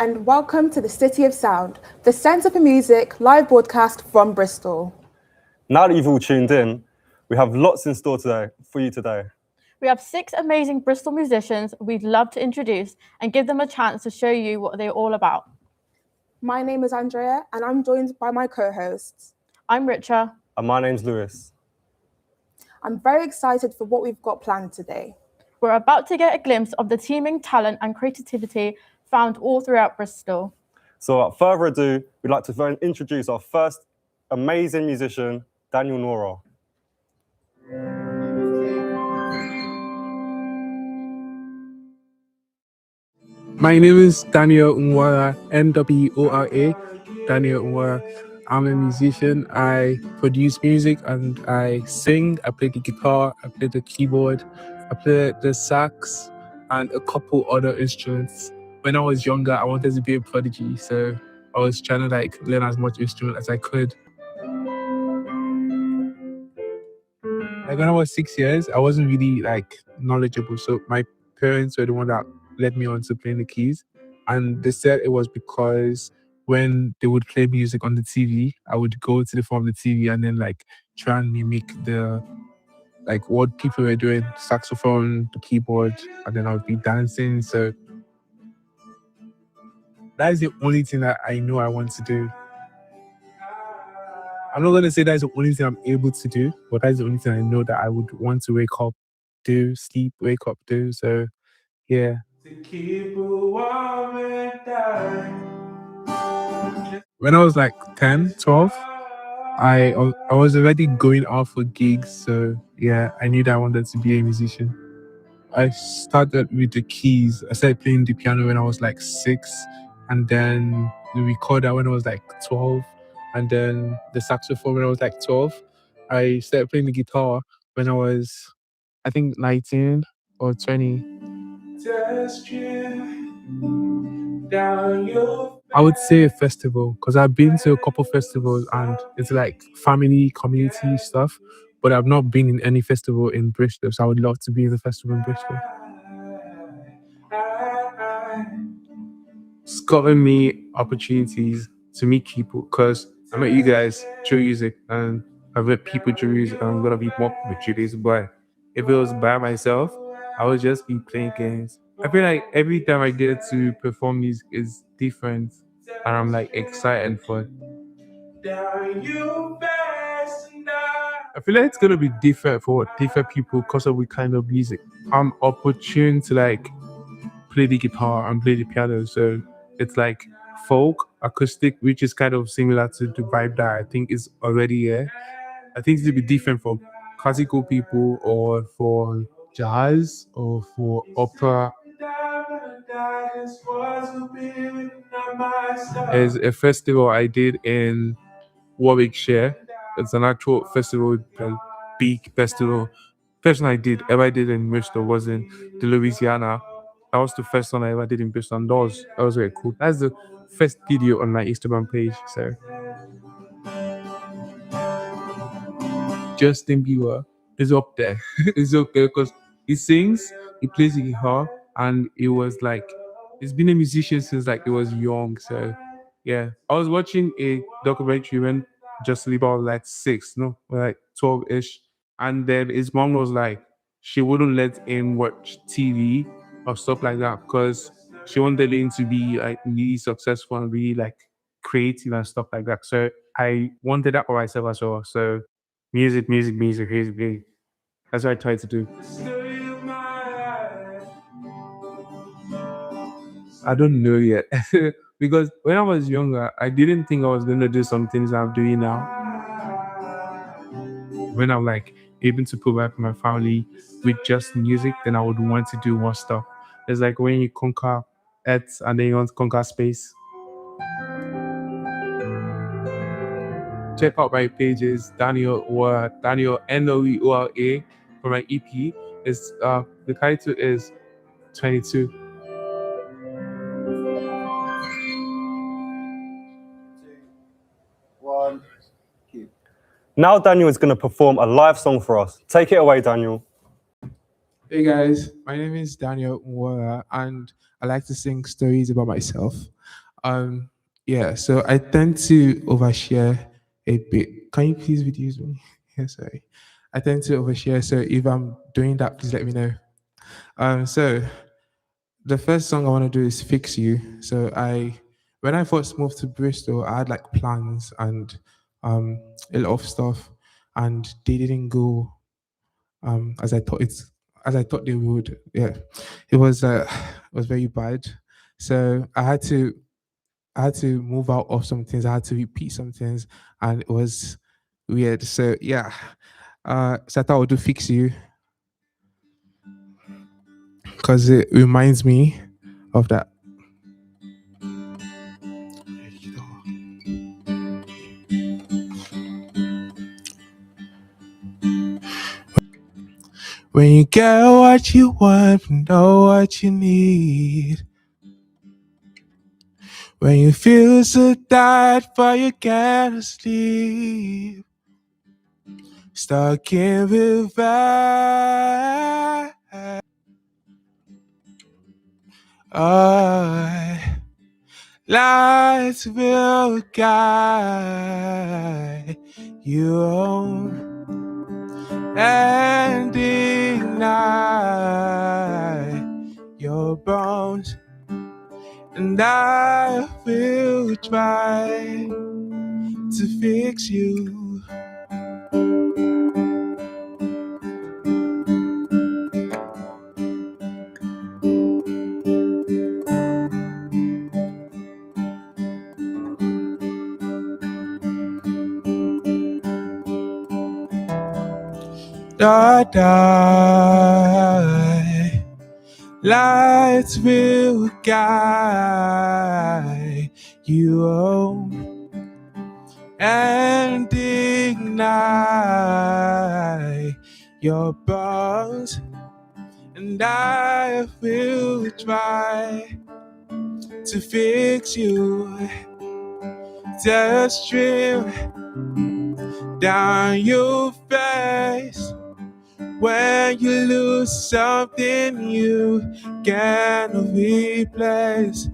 and welcome to the City of Sound, the Centre for Music live broadcast from Bristol. Now that you've all tuned in, we have lots in store for you today. We have 6 amazing Bristol musicians we'd love to introduce and give them a chance to show you what they're all about. My name is Andrea, and I'm joined by my co-hosts. I'm Richa. And my name's Lewis. I'm very excited for what we've got planned today. We're about to get a glimpse of the teeming talent and creativity found all throughout Bristol. So without further ado, we'd like to introduce our first amazing musician, Daniel Nora. My name is Daniel Nwora, Nwora, Daniel Nwora. I'm a musician. I produce music and I sing. I play the guitar, I play the keyboard, I play the sax and a couple other instruments. When I was younger, I wanted to be a prodigy, so I was trying to learn as much instrument as I could. When I was 6 years, I wasn't really knowledgeable, so my parents were the one that led me on to playing the keys, and they said it was because when they would play music on the TV, I would go to the front of the TV and then try and mimic the what people were doing, saxophone, the keyboard, and then I would be dancing. So that is the only thing that I know I want to do. I'm not gonna say that is the only thing I'm able to do, but that is the only thing I know that I would want to wake up, do, sleep, wake up, do. So yeah. When I was 10, 12, I was already going out for gigs. So yeah, I knew that I wanted to be a musician. I started with the keys. I started playing the piano when I was 6, and then the recorder when I was 12, and then the saxophone when I was 12. I started playing the guitar when I was, I think, 19 or 20. I would say a festival, because I've been to a couple festivals and it's family, community stuff, but I've not been in any festival in Bristol, so I would love to be in the festival in Bristol. It's gotten me opportunities to meet people, because I met you guys through music, and I've met people through music, and I'm gonna be more with you this, but if it was by myself, I would just be playing games. I feel like every time I get to perform music is different, and I'm excited for it. I feel like it's gonna be different for different people because of the kind of music. I'm opportune to play the guitar and play the piano, so it's folk, acoustic, which is kind of similar to the vibe that I think is already here. I think it'll be different for classical people or for jazz or for opera. There's a festival I did in Warwickshire. It's an actual festival, a big festival. First one I ever did in Bristol was in the Louisiana. That was the first one I ever did in Bristol, and that was very cool. That's the first video on my Instagram page. So Justin Bieber is up there. It's okay because he sings, he plays the guitar, and he was he's been a musician since he was young. So yeah, I was watching a documentary when Justin Bieber was 6, no, 12-ish, and then his mom was she wouldn't let him watch TV or stuff like that because she wanted him to be really successful and really creative and stuff like that. So I wanted that for myself as well. So music. That's what I tried to do. I don't know yet. Because when I was younger, I didn't think I was going to do some things I'm doing now. When I'm able to provide for my family with just music, then I would want to do more stuff. It's when you conquer Earth and then you want to conquer space. Check out my pages, Daniel Noera for my EP. It's the title is 22. Now Daniel is going to perform a live song for us. Take it away, Daniel. Hey guys, my name is Daniel Nwora, and I like to sing stories about myself. Yeah, so I tend to overshare a bit. Can you please reduce me? Yeah, sorry. I tend to overshare, so if I'm doing that, please let me know. So the first song I want to do is Fix You. So when I first moved to Bristol, I had like plans and a lot of stuff, and they didn't go as I thought they would. Yeah, it was it was very bad. So I had to move out of some things. I had to repeat some things, and it was weird. So yeah, so I thought I would do Fix You because it reminds me of that. When you get what you want, know what you need. When you feel so tired, but you can't sleep. Stuck in reverse. Lights will guide you home and ignite your bones, and I will try to fix you. Die. Lights will guide you home and ignite your bones, and I will try to fix you. Just trim down your face. When you lose something you can't replace,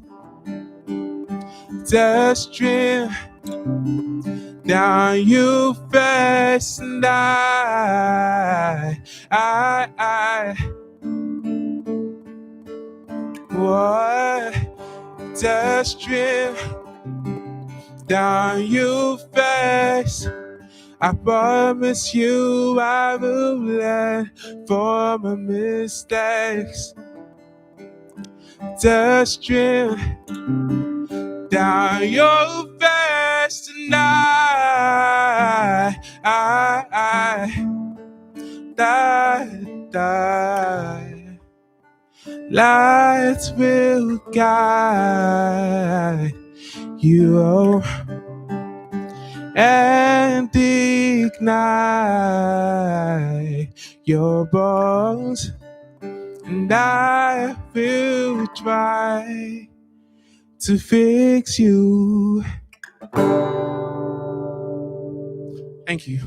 just trim down your face, and what? Just trim down your face. I promise you I will learn from my mistakes. Just trim down your face tonight. Die. Lights will guide you home and ignite your bones, and I will try to fix you. Thank you.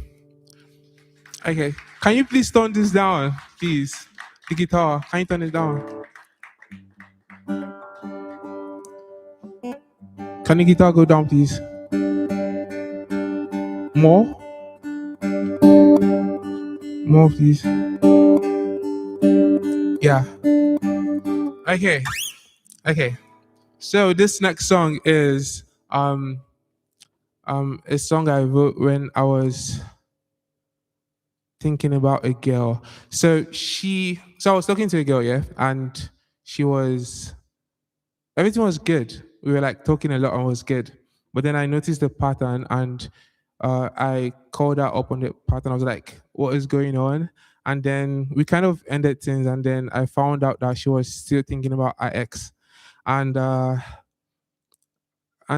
Okay, can you please turn this down, please? The guitar, can you turn it down? Can the guitar go down, please? More? More, please. Yeah. Okay. So this next song is a song I wrote when I was thinking about a girl. So I was talking to a girl, yeah, and everything was good. We were like talking a lot and it was good. But then I noticed the pattern, and I called her up on the pattern. I was like, what is going on? And then we kind of ended things, and then I found out that she was still thinking about her ex. And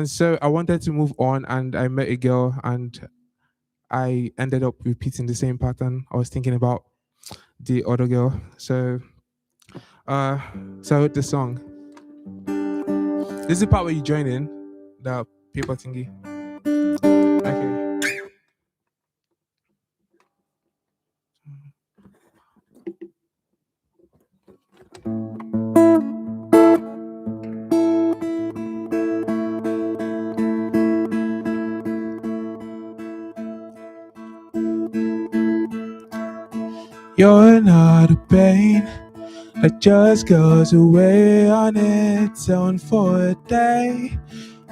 so I wanted to move on, and I met a girl, and I ended up repeating the same pattern. I was thinking about the other girl. So I wrote the song. This is the part where you join in, the paper thingy. Okay. You're not a pain that just goes away on its own for a day.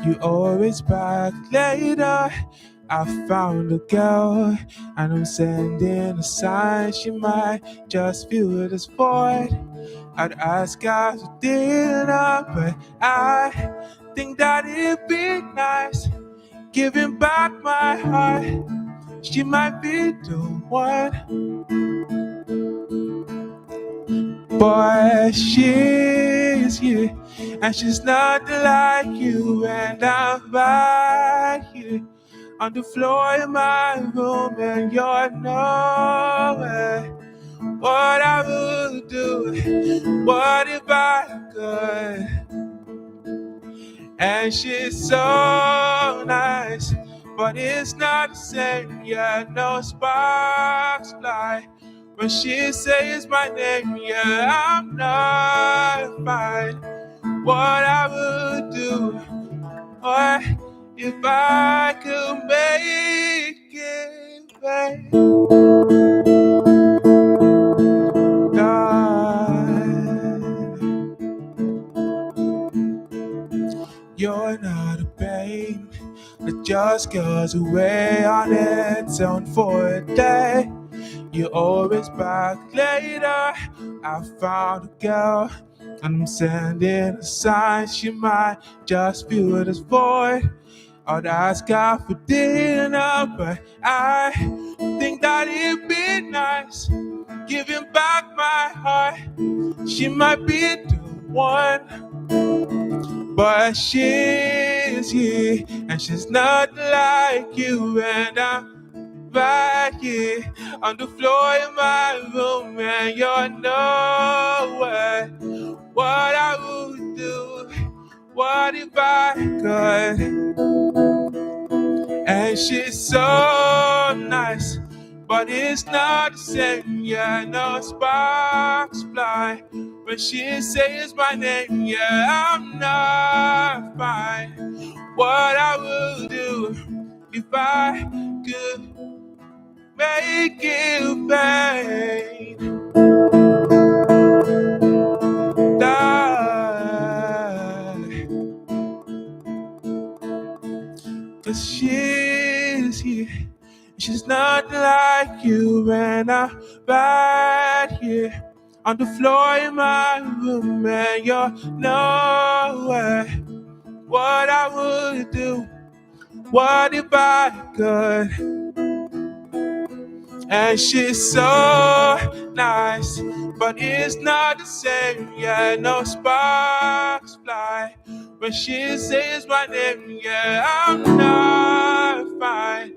You always back later. I found a girl and I'm sending a sign. She might just feel this void. I'd ask her to dinner, but I think that it'd be nice giving back my heart. She might be the one, but she's here and she's not like you. And I'm right here on the floor in my room, and you're nowhere. What I would do, what if I could? And she's so nice, but it's not the same. Yeah, no sparks fly when she says my name. Yeah, I'm not fine. What I would do, what if I could make it right? You're not a pain that just goes away on its own for a day. You're always back later. I found a girl and I'm sending a sign. She might just feel this void. I'd ask her for dinner, but I think that it'd be nice giving back my heart. She might be the one, but she's here and she's not like you. And I'm right here on the floor in my room, and you're nowhere. What I would do, what if I could? And she's so nice, but it's not the same. Yeah, no sparks fly when she says my name. Yeah, I'm not fine. What I would do if I could make it pain. Die. 'Cause she's here. She's not like you, and I'm right here on the floor in my room, and you're nowhere. What I would do, what if I could? And she's so nice, but it's not the same. Yeah, no sparks fly when she says my name. Yeah, I'm not fine.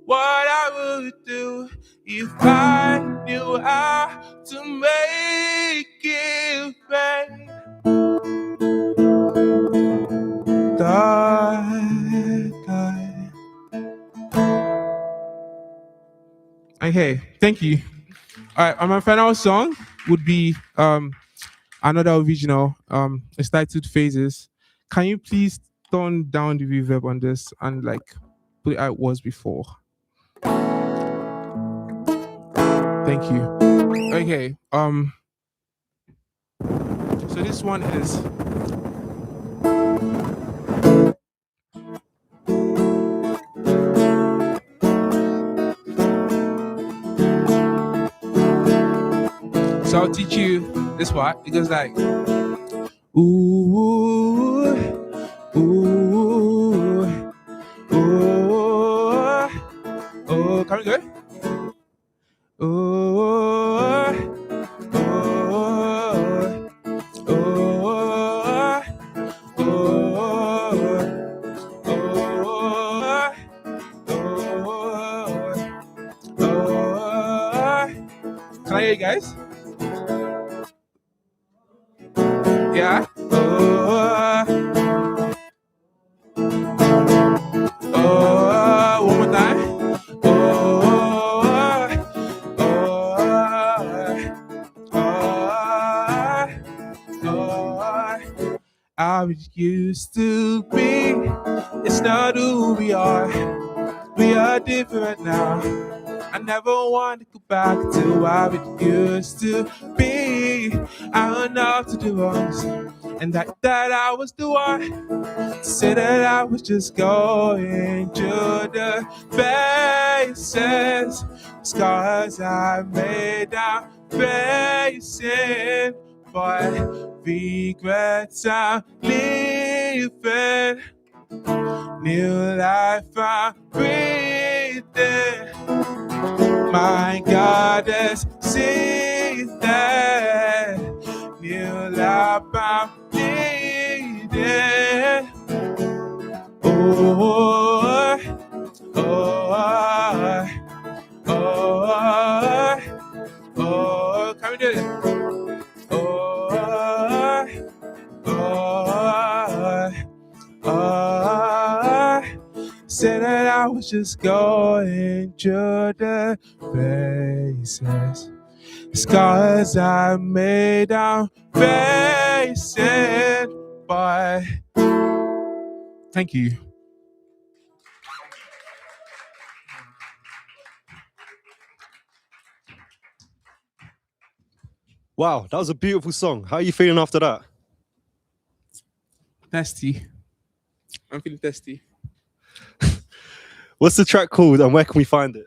What I would do if I knew how to make it right. Okay, thank you. All right, and my final song would be another original. It's titled Phases. Can you please turn down the reverb on this and like put it how it was before? Thank you. Okay. So this one is so I'll teach you this part. It goes like ooh, ooh, ooh, oh, can we go? Oh, oh, oh, oh, can I hear you guys? Yeah. One more time. How it used to be, it's not who we are. We are different now. I never want to go back to how it used to be. I don't know how to do all this. And I thought I was the one to say that I was just going through the faces. Scars I made, I'm facing. But regrets I'm leaving. New life I'm breathing. My goddess, see that. New life I'm leading. Oh, oh, oh, oh, oh, can we do it? Said that I was just going through the faces. Scars I made, I'm facing. But thank you. Wow, that was a beautiful song. How are you feeling after that? Thirsty. I'm feeling thirsty. What's the track called and where can we find it?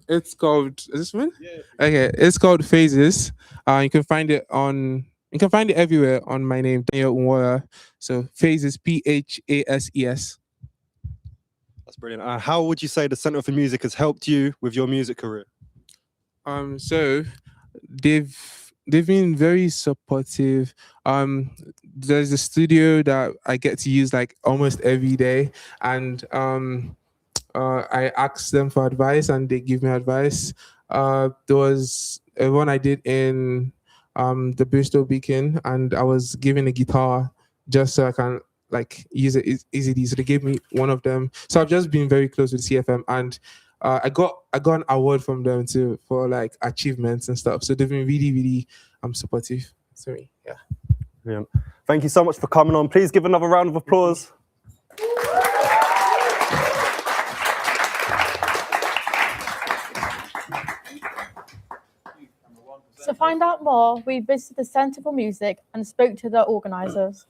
It's called. Is this one? Yeah. Okay, it's called Phases. You can find it everywhere on my name, Daniel Unwara. So Phases, Phases. That's brilliant. How would you say the Centre for Music has helped you with your music career? So they've been very supportive. There's a studio that I get to use like almost every day, and I ask them for advice and they give me advice. There was one I did in the Bristol Beacon, and I was given a guitar just so I can like use it easily. So they gave me one of them. So I've just been very close with CFM, and I got an award from them too for like achievements and stuff. So they've been really, really supportive. Sorry, yeah. Brilliant. Thank you so much for coming on. Please give another round of applause. To find out more, we visited the Centre for Music and spoke to the organisers.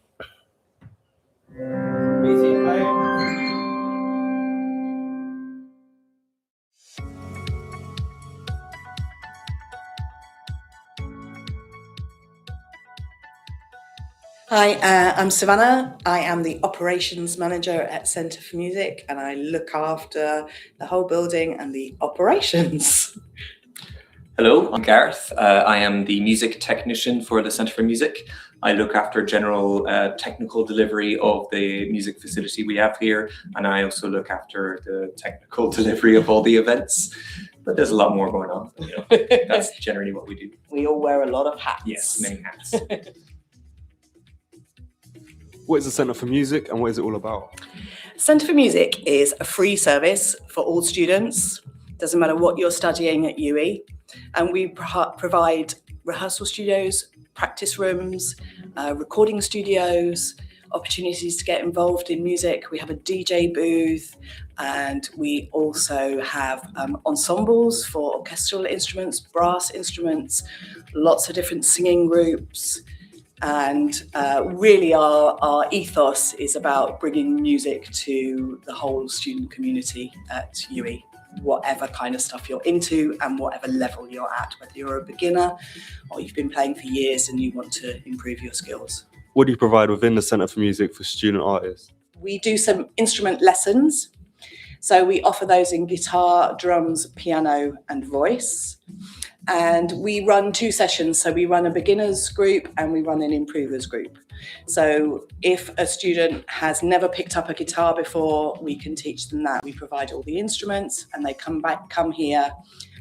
Hi, I'm Savannah. I am the operations manager at Centre for Music, and I look after the whole building and the operations. Hello, I'm Gareth. I am the music technician for the Centre for Music. I look after general technical delivery of the music facility we have here, and I also look after the technical delivery of all the events. But there's a lot more going on. You know, that's generally what we do. We all wear a lot of hats. Yes, many hats. What is the Centre for Music and what is it all about? Centre for Music is a free service for all students. Doesn't matter what you're studying at UE. And we provide rehearsal studios, practice rooms, recording studios, opportunities to get involved in music. We have a DJ booth, and we also have ensembles for orchestral instruments, brass instruments, lots of different singing groups. And really our ethos is about bringing music to the whole student community at UE, whatever kind of stuff you're into and whatever level you're at, whether you're a beginner or you've been playing for years and you want to improve your skills. What do you provide within the Centre for Music for student artists? We do some instrument lessons. So we offer those in guitar, drums, piano and voice. And we run 2 sessions. So we run a beginners group and we run an improvers group. So if a student has never picked up a guitar before, we can teach them that. We provide all the instruments and they come here.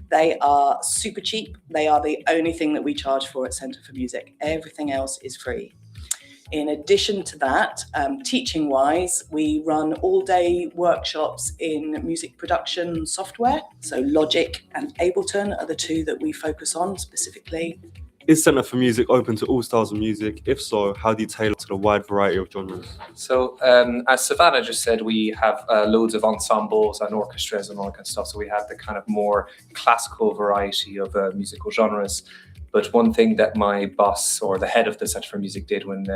They are super cheap. They are the only thing that we charge for at Centre for Music. Everything else is free. In addition to that, teaching-wise, we run all-day workshops in music production software. So Logic and Ableton are the 2 that we focus on specifically. Is Centre for Music open to all styles of music? If so, how do you tailor to the wide variety of genres? So, as Savannah just said, we have loads of ensembles and orchestras and all that kind of stuff. So we have the kind of more classical variety of musical genres. But one thing that my boss, or the head of the Centre for Music, did when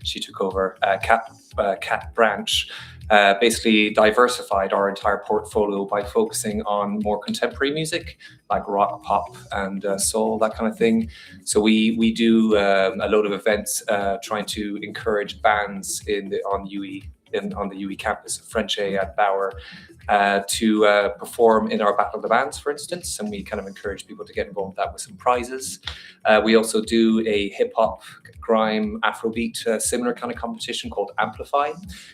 she took over, Kat Branch, basically diversified our entire portfolio by focusing on more contemporary music, like rock, pop, and soul, that kind of thing. So we do a load of events trying to encourage bands on the UE campus of Frenchay at Bauer to perform in our Battle of the Bands, for instance, and we kind of encourage people to get involved with that with some prizes. We also do a hip-hop, grime, Afrobeat, similar kind of competition called Amplify,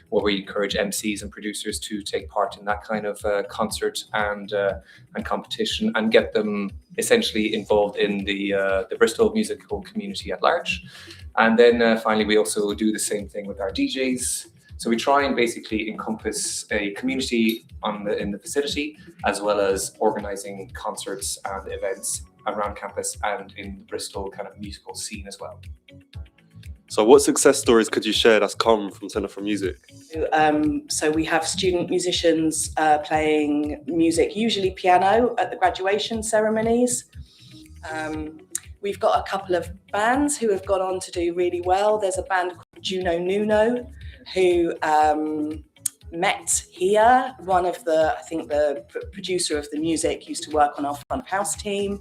where we encourage MCs and producers to take part in that kind of concert and competition and get them essentially involved in the Bristol musical community at large. And then finally, we also do the same thing with our DJs. So we try and basically encompass a community in the facility, as well as organising concerts and events around campus and in the Bristol kind of musical scene as well. So what success stories could you share that's come from Centre for Music? So we have student musicians playing music, usually piano, at the graduation ceremonies. We've got a couple of bands who have gone on to do really well. There's a band called Juno Nuno, who met here. I think the producer of the music used to work on our front of house team,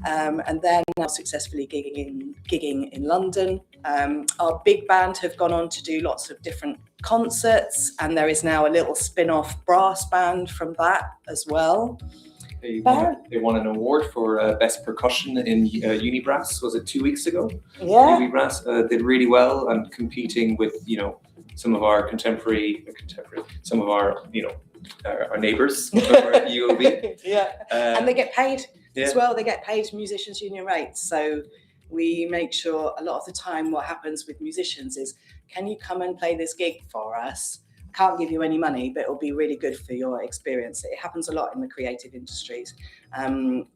and then now successfully gigging in London. Our big band have gone on to do lots of different concerts, and there is now a little spin-off brass band from that as well. They won an award for Best Percussion in Unibrass, was it 2 weeks ago? Yeah. Unibrass did really well and competing with, some of our some of our, our neighbours, UOB. Yeah, and they get paid as yeah. well. They get paid musicians' union rates. So we make sure a lot of the time what happens with musicians is, can you come and play this gig for us? Can't give you any money, but it'll be really good for your experience. It happens a lot in the creative industries.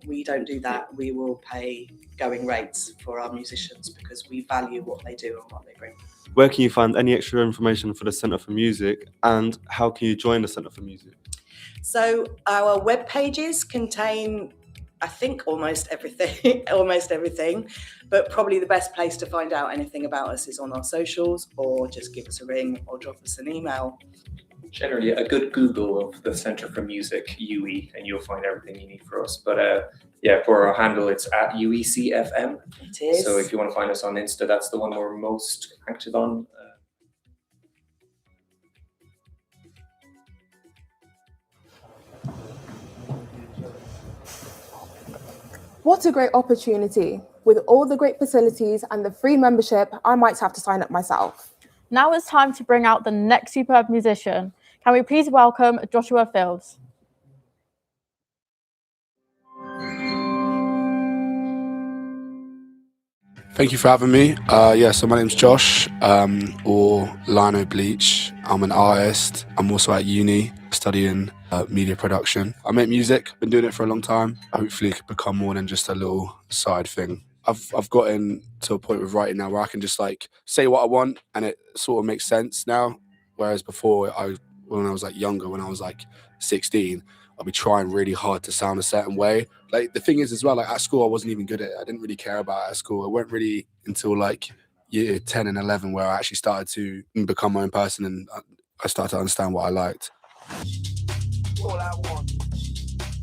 We don't do that. We will pay going rates for our musicians because we value what they do and what they bring. Where can you find any extra information for the Centre for Music, and how can you join the Centre for Music? So our web pages contain, I think, almost everything, but probably the best place to find out anything about us is on our socials, or just give us a ring or drop us an email. Generally, a good Google of the Centre for Music UE, and you'll find everything you need for us. But for our handle, it's at UECFM. It is. So if you want to find us on Insta, that's the one we're most active on. What a great opportunity. With all the great facilities and the free membership, I might have to sign up myself. Now it's time to bring out the next superb musician. Can we please welcome Joshua Fields? Thank you for having me. So my name's Josh, or Lino Bleach. I'm an artist. I'm also at uni studying media production. I make music, been doing it for a long time. Hopefully it could become more than just a little side thing. I've gotten to a point with writing now where I can just like say what I want and it sort of makes sense now. Whereas before, when I was like younger, when I was like 16, I'd be trying really hard to sound a certain way. Like the thing is as well, like at school, I wasn't even good at it. I didn't really care about it at school. It weren't really until like year 10 and 11 where I actually started to become my own person and I started to understand what I liked. All I want.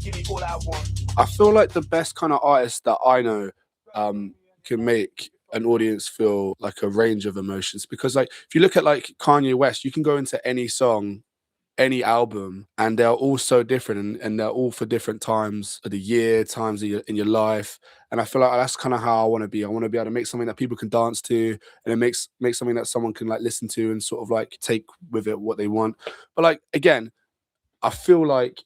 Give me all I want. I feel like the best kind of artist that I know can make an audience feel like a range of emotions, because like if you look at like Kanye West, you can go into any song, any album, and they're all so different and they're all for different times of the year, times in your life. And I feel like that's kind of how I want to be. I want to be able to make something that people can dance to, and it makes something that someone can like listen to and sort of like take with it what they want. But like again, I feel like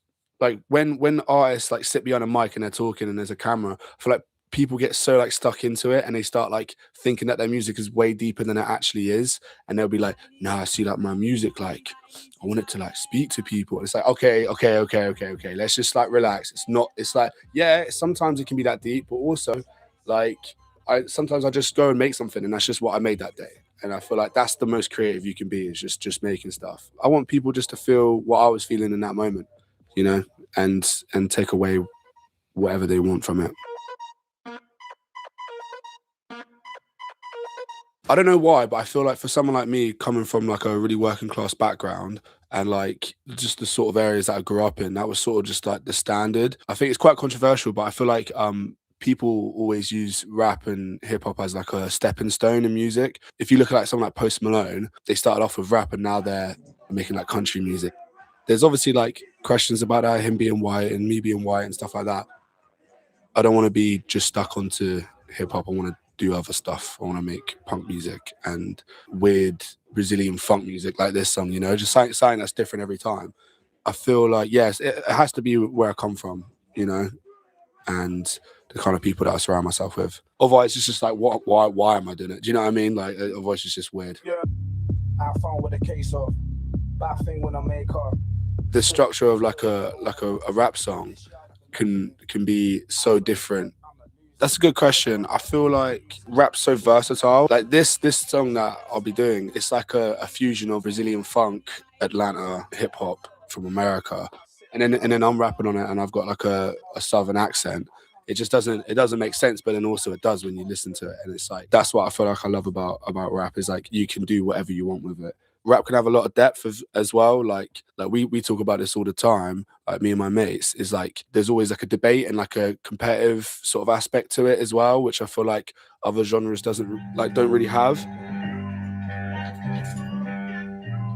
when artists like sit behind a mic and they're talking and there's a camera, I feel like people get so like stuck into it and they start like thinking that their music is way deeper than it actually is, and they'll be like, I see like my music, like I want it to like speak to people. And it's like, okay, let's just like relax. It's like, yeah, sometimes it can be that deep, but also like sometimes I just go and make something, and that's just what I made that day. And I feel like that's the most creative you can be, is just making stuff. I want people just to feel what I was feeling in that moment, you know, and take away whatever they want from it. I don't know why, but I feel like for someone like me, coming from like a really working class background, and like just the sort of areas that I grew up in, that was sort of just like the standard. I think it's quite controversial, but I feel like people always use rap and hip hop as like a stepping stone in music. If you look at like someone like Post Malone, they started off with rap and now they're making like country music. There's obviously like questions about that, him being white and me being white and stuff like that. I don't want to be just stuck onto hip hop. I want to do other stuff. I want to make punk music and weird Brazilian funk music like this song, you know, just something that's different every time. I feel like, yes, it has to be where I come from, you know, and the kind of people that I surround myself with. Otherwise, it's just like, why am I doing it? Do you know what I mean? Like, otherwise, it's just weird. Yeah. iPhone with a case of thing when I make her. The structure of like a rap song can be so different. That's a good question. I feel like rap's so versatile. Like this song that I'll be doing, it's like a fusion of Brazilian funk, Atlanta hip hop from America, and then I'm rapping on it, and I've got like a southern accent. It just doesn't make sense, but then also it does when you listen to it, and it's like that's what I feel like I love about rap, is like you can do whatever you want with it. Rap can have a lot of depth as well. Like we talk about this all the time, like me and my mates, is like there's always like a debate and like a competitive sort of aspect to it as well, which I feel like other genres don't really have.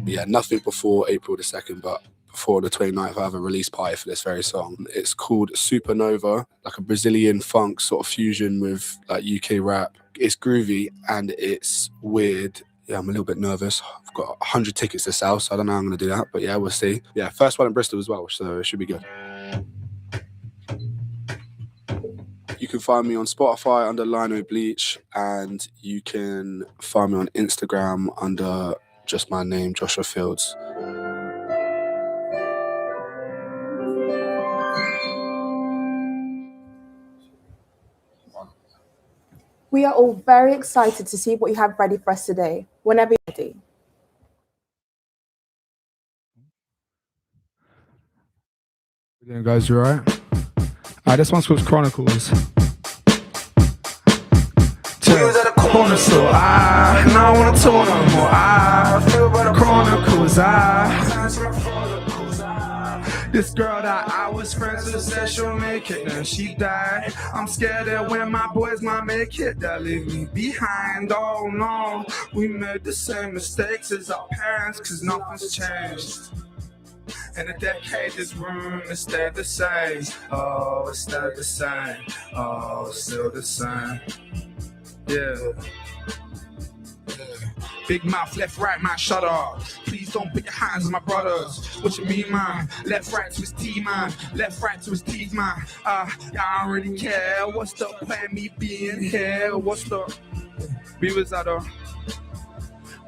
Yeah, nothing before April the 2nd, but before the 29th, I have a release party for this very song. It's called Supernova, like a Brazilian funk sort of fusion with like UK rap. It's groovy and it's weird. Yeah, I'm a little bit nervous. I've got 100 tickets to sell, so I don't know how I'm going to do that. But yeah, we'll see. Yeah, first one in Bristol as well, so it should be good. You can find me on Spotify under Lino Bleach, and you can find me on Instagram under just my name, Joshua Fields. We are all very excited to see what you have ready for us today, whenever you're ready. How you doing, guys? You alright? This one's called Chronicles. We was at a corner store, and I wanna talk no more. I feel about the Chronicles, This girl that I was friends with said she'll make it, then she died. I'm scared that when my boys might make it, they'll leave me behind. Oh no, we made the same mistakes as our parents, cause nothing's changed. In a decade, this room is still the same. Oh, it's still the same. Oh, it's still the same. Yeah. Big mouth, left, right, man, shut up. Please don't put your hands on my brothers. What you mean, man? Left, right to his teeth, man. Left, right to his teeth, man. I don't really care. What's the point me being here?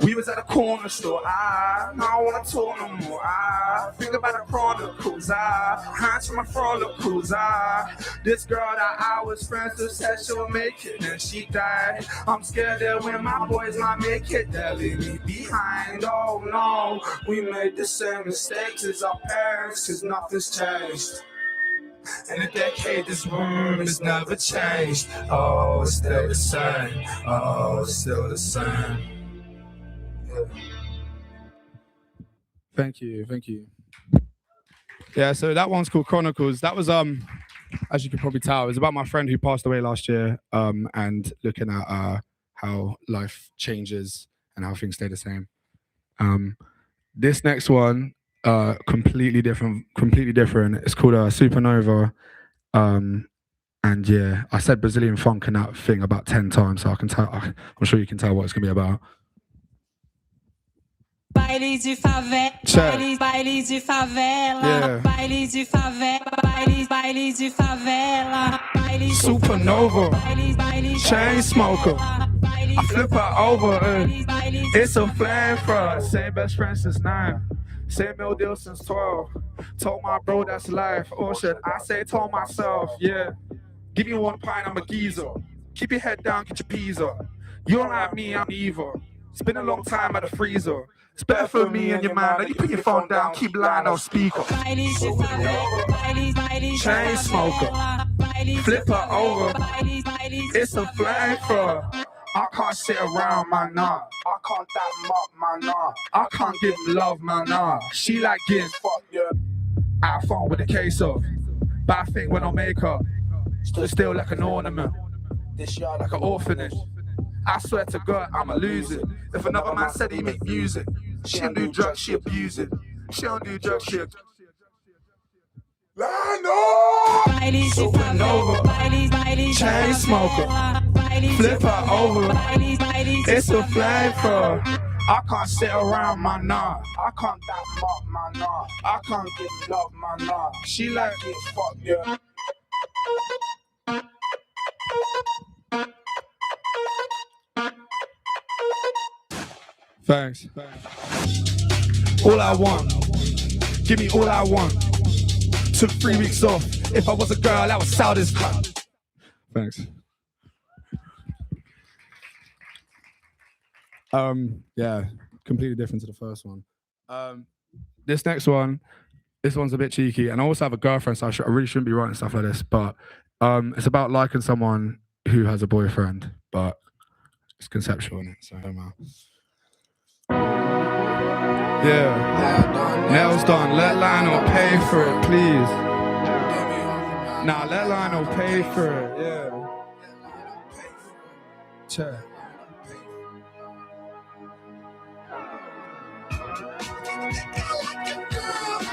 We was at a corner store. I don't wanna talk no more. I think about the Chronicles. Hands for my Chronicles. This girl that I was friends with said she'll make it, and she died. I'm scared that when my boys might make it, they'll leave me behind. Oh no, we made the same mistakes as our parents, cause nothing's changed. In a decade, this room has never changed. Oh, it's still the same. Oh, it's still the same. Thank you. Yeah, so that one's called Chronicles. That was as you can probably tell, it was about my friend who passed away last year, and looking at how life changes and how things stay the same. This next one, completely different. It's called Supernova. And yeah, I said Brazilian funk and that thing about 10 times, so I'm sure you can tell what it's gonna be about. Baile de favela, baile de favela, baile de favela, baile de favela, Supernova, chain smoker, I flip her over, it's a flame for us. Same best friend since 9, same meal deal since 12. Told my bro that's life, or should I say told myself, yeah. Give me 1 pint, I'm a geezer. Keep your head down, get your peas up. You don't like me, I'm either. It's been a long time at the freezer. It's better for me and your man that you put your phone down, keep lying on speaker. Bailes de favela, bailes de Chain smoker, flip her over. It's a flamethrower. I can't sit around, man, nah. I can't dap up, man, nah. I can't give love, man, nah. She like getting fucked, yeah. Out phone with a case of. But I think when I make her, stood still like an ornament. This yard like an orphanage. I swear to God, I'ma lose it. If another man said he make music, she don't do drugs, she abuse it. She don't do drugs, she Bailes de favela, bailes chain smoker, flip her over. It's a flamethrower. I can't sit around, man, nah. I can't dap up, man, nah. I can't give love, man, nah. She like it, fuck yeah. Thanks. All I want, give me all I want. Took 3 weeks off. If I was a girl, I would sell this cunt. Thanks. Yeah, completely different to the first one. This next one, this one's a bit cheeky, and I also have a girlfriend, so I really shouldn't be writing stuff like this. But it's about liking someone who has a boyfriend, but it's conceptual in it, so I don't know. Yeah, nails done. Let Lionel pay for it, please. Nah, let Lionel pay for it. Yeah. Check.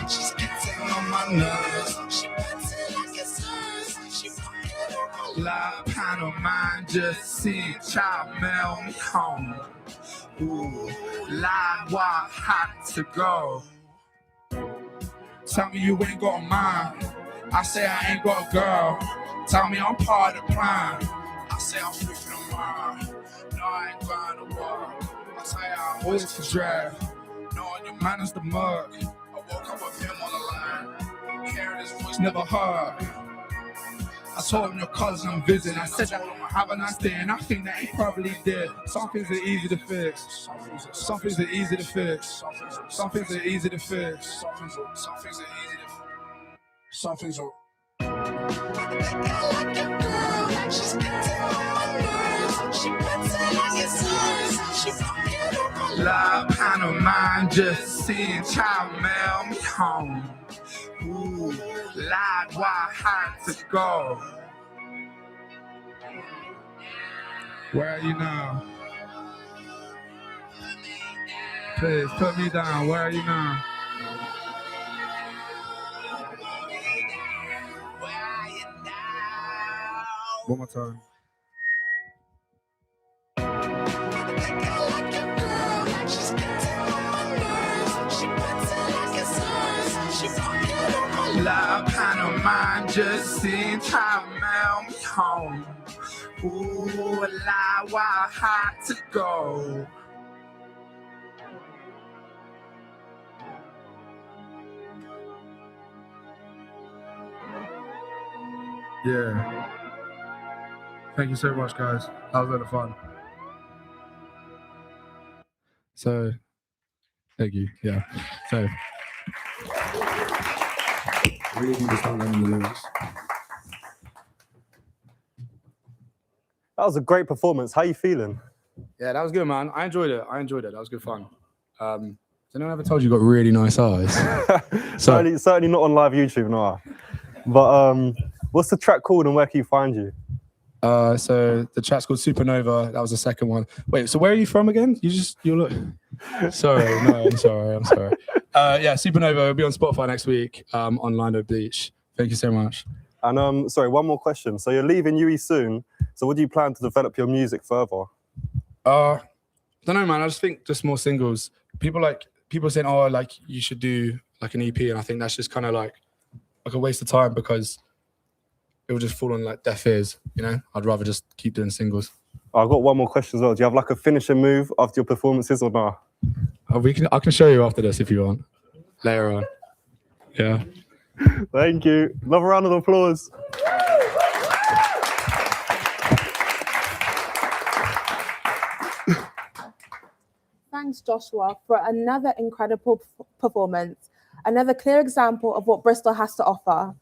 She's getting on my nerves. She puts it like it's hers. She fucking on my live panel mind. Just see child mail me home. Ooh, live wire hot to go. Tell me you ain't got a mind. I say I ain't got a girl. Tell me I'm part of the plan. I say I'm free from the mind. No, I ain't going to work. I tell you I'm always for drag. Knowing your man is the mug. I woke up with him on the line. Hearing his voice never heard. I told him your cousin I'm visiting. I said that I'ma have a nice day, and I think that he probably did. Some things are easy to fix. Some things are easy to fix. Some things are easy to fix. Some things are easy to fix. Some things are. Live panel mind just seeing child mail me home. Ooh, live wire hot to go. Where are you now? Please put me down. Where are you now? One more time. Live panel mind just seen child mail me home. Ooh, live wire hot to go. Yeah. Thank you so much, guys. That was a lot of fun. So, thank you. Yeah. So, really need to start learning the lyrics. That was a great performance. How are you feeling? Yeah, that was good, man. I enjoyed it. That was good fun. Has anyone ever told you you got really nice eyes? certainly not on live YouTube, no. But what's the track called and where can you find you? So the track's called Supernova. That was the second one. Wait, so where are you from again? You look. Sorry, no, I'm sorry. Yeah, Supernova will be on Spotify next week. On Lino Bleach. Thank you so much. And sorry, one more question. So you're leaving UE soon. So what do you plan to develop your music further? I don't know, man. I just think just more singles. People saying, oh, like you should do like an EP, and I think that's just kind of like a waste of time because it will just fall on like deaf ears. You know, I'd rather just keep doing singles. I've got one more question as well. Do you have like a finishing move after your performances or not? I can show you after this if you want. Later on. Yeah. Thank you. Another round of applause. thanks Joshua for another incredible performance, another clear example of what Bristol has to offer.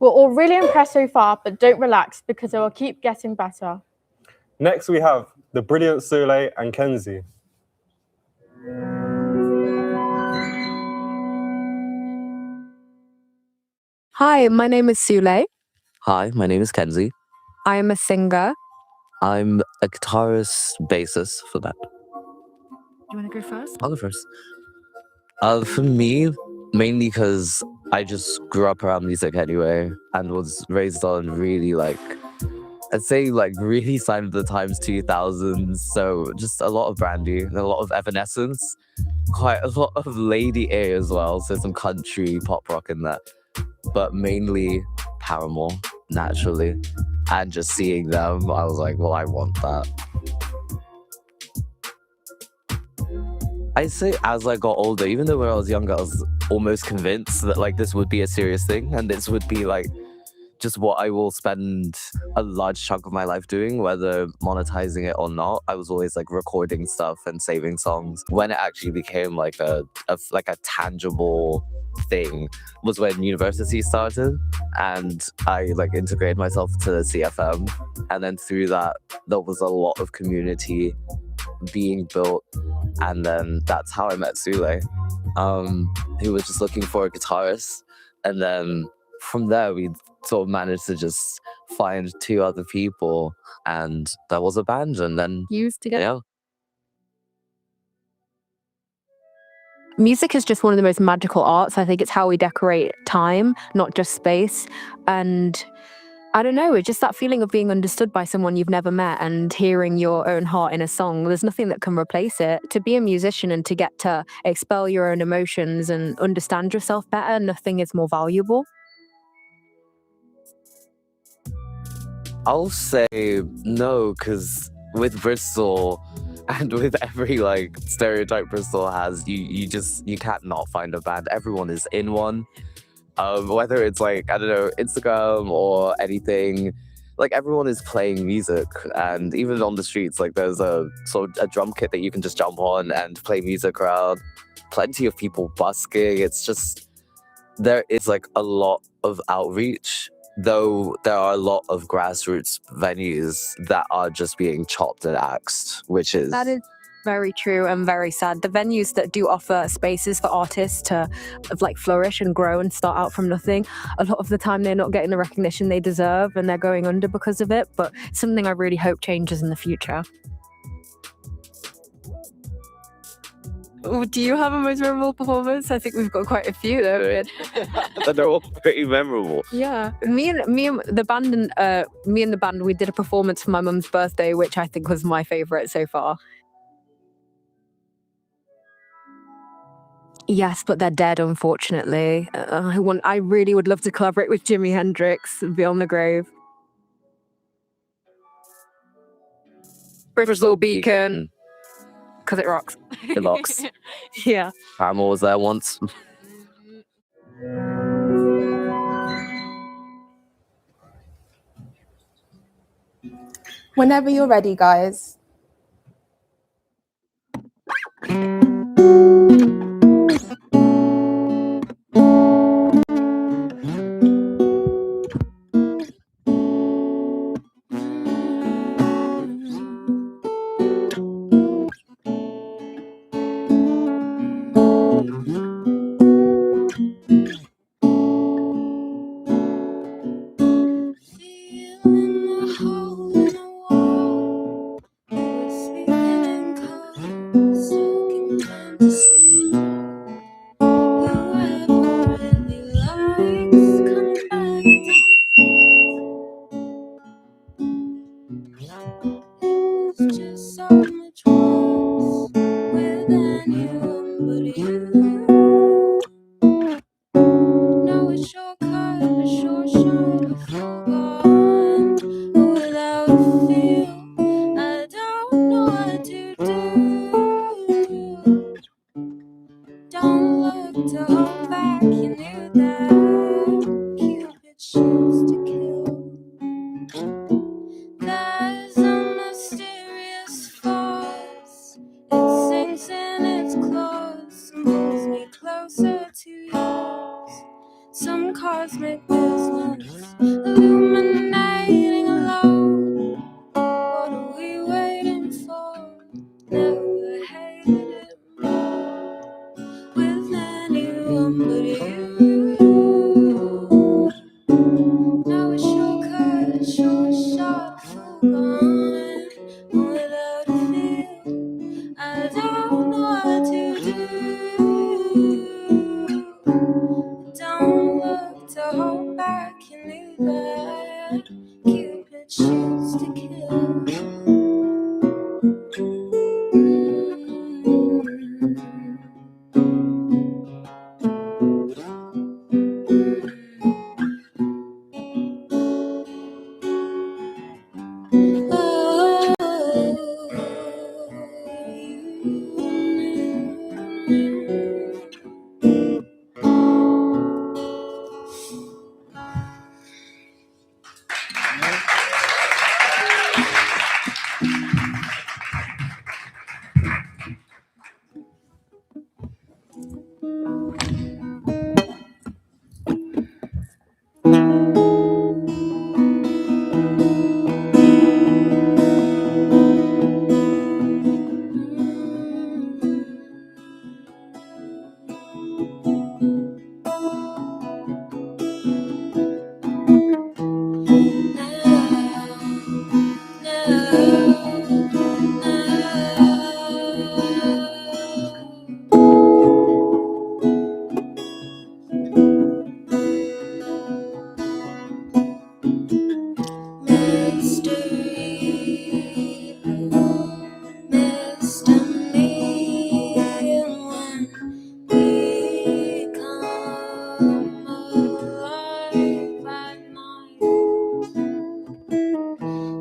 We're all really impressed so far, but don't relax because it will keep getting better. Next, we have the brilliant Sule and Kenzie. Hi, my name is Sule. Hi, my name is Kenzie. I am a singer. I'm a guitarist, bassist for that. Do you want to go first? I'll go first. For me, mainly because I just grew up around music anyway and was raised on really I'd say really sign of the times 2000s. So just a lot of Brandy and a lot of Evanescence, quite a lot of Lady A as well. So some country pop rock in that, but mainly Paramore, naturally. And just seeing them, I was like, well, I want that. I'd say as I got older, even though when I was younger, I was almost convinced that this would be a serious thing and this would be just what I will spend a large chunk of my life doing, whether monetizing it or not. I was always recording stuff and saving songs. When it actually became a tangible thing was when university started, and I integrated myself to the CFM, and then through that there was a lot of community being built, and then that's how I met Sule, who was just looking for a guitarist, and then from there we sort of managed to just find two other people, and there was a band, and then Used together. yeah. Music is just one of the most magical arts. I think it's how we decorate time, not just space. And I don't know, it's just that feeling of being understood by someone you've never met and hearing your own heart in a song. There's nothing that can replace it. To be a musician and to get to expel your own emotions and understand yourself better, nothing is more valuable. I'll say no, because with Bristol and with every stereotype Bristol has, you can't not find a band. Everyone is in one. Whether it's I don't know, Instagram or anything, everyone is playing music, and even on the streets, there's a sort of a drum kit that you can just jump on and play music around. Plenty of people busking. It's just there is a lot of outreach, though there are a lot of grassroots venues that are just being chopped and axed, which is... That is very true and very sad. The venues that do offer spaces for artists to flourish and grow and start out from nothing, a lot of the time they're not getting the recognition they deserve and they're going under because of it, but something I really hope changes in the future. Oh, do you have a most memorable performance? I think we've got quite a few though. They're all pretty memorable. Yeah, me and the band, we did a performance for my mum's birthday, which I think was my favorite so far. Yes, but they're dead, unfortunately. I really would love to collaborate with Jimi Hendrix and Beyond the Grave. Bristol Beacon. Because it rocks. It rocks. Yeah. Paramore was there once. Whenever you're ready, guys. some cosmic business, illuminating alone. What are we waiting for? Never hated it more with anyone but you. Now a shortcut, a short shot, full gone without a feel. I don't know what to do. Don't look to hold back, you knew that Cupid shoots to kill.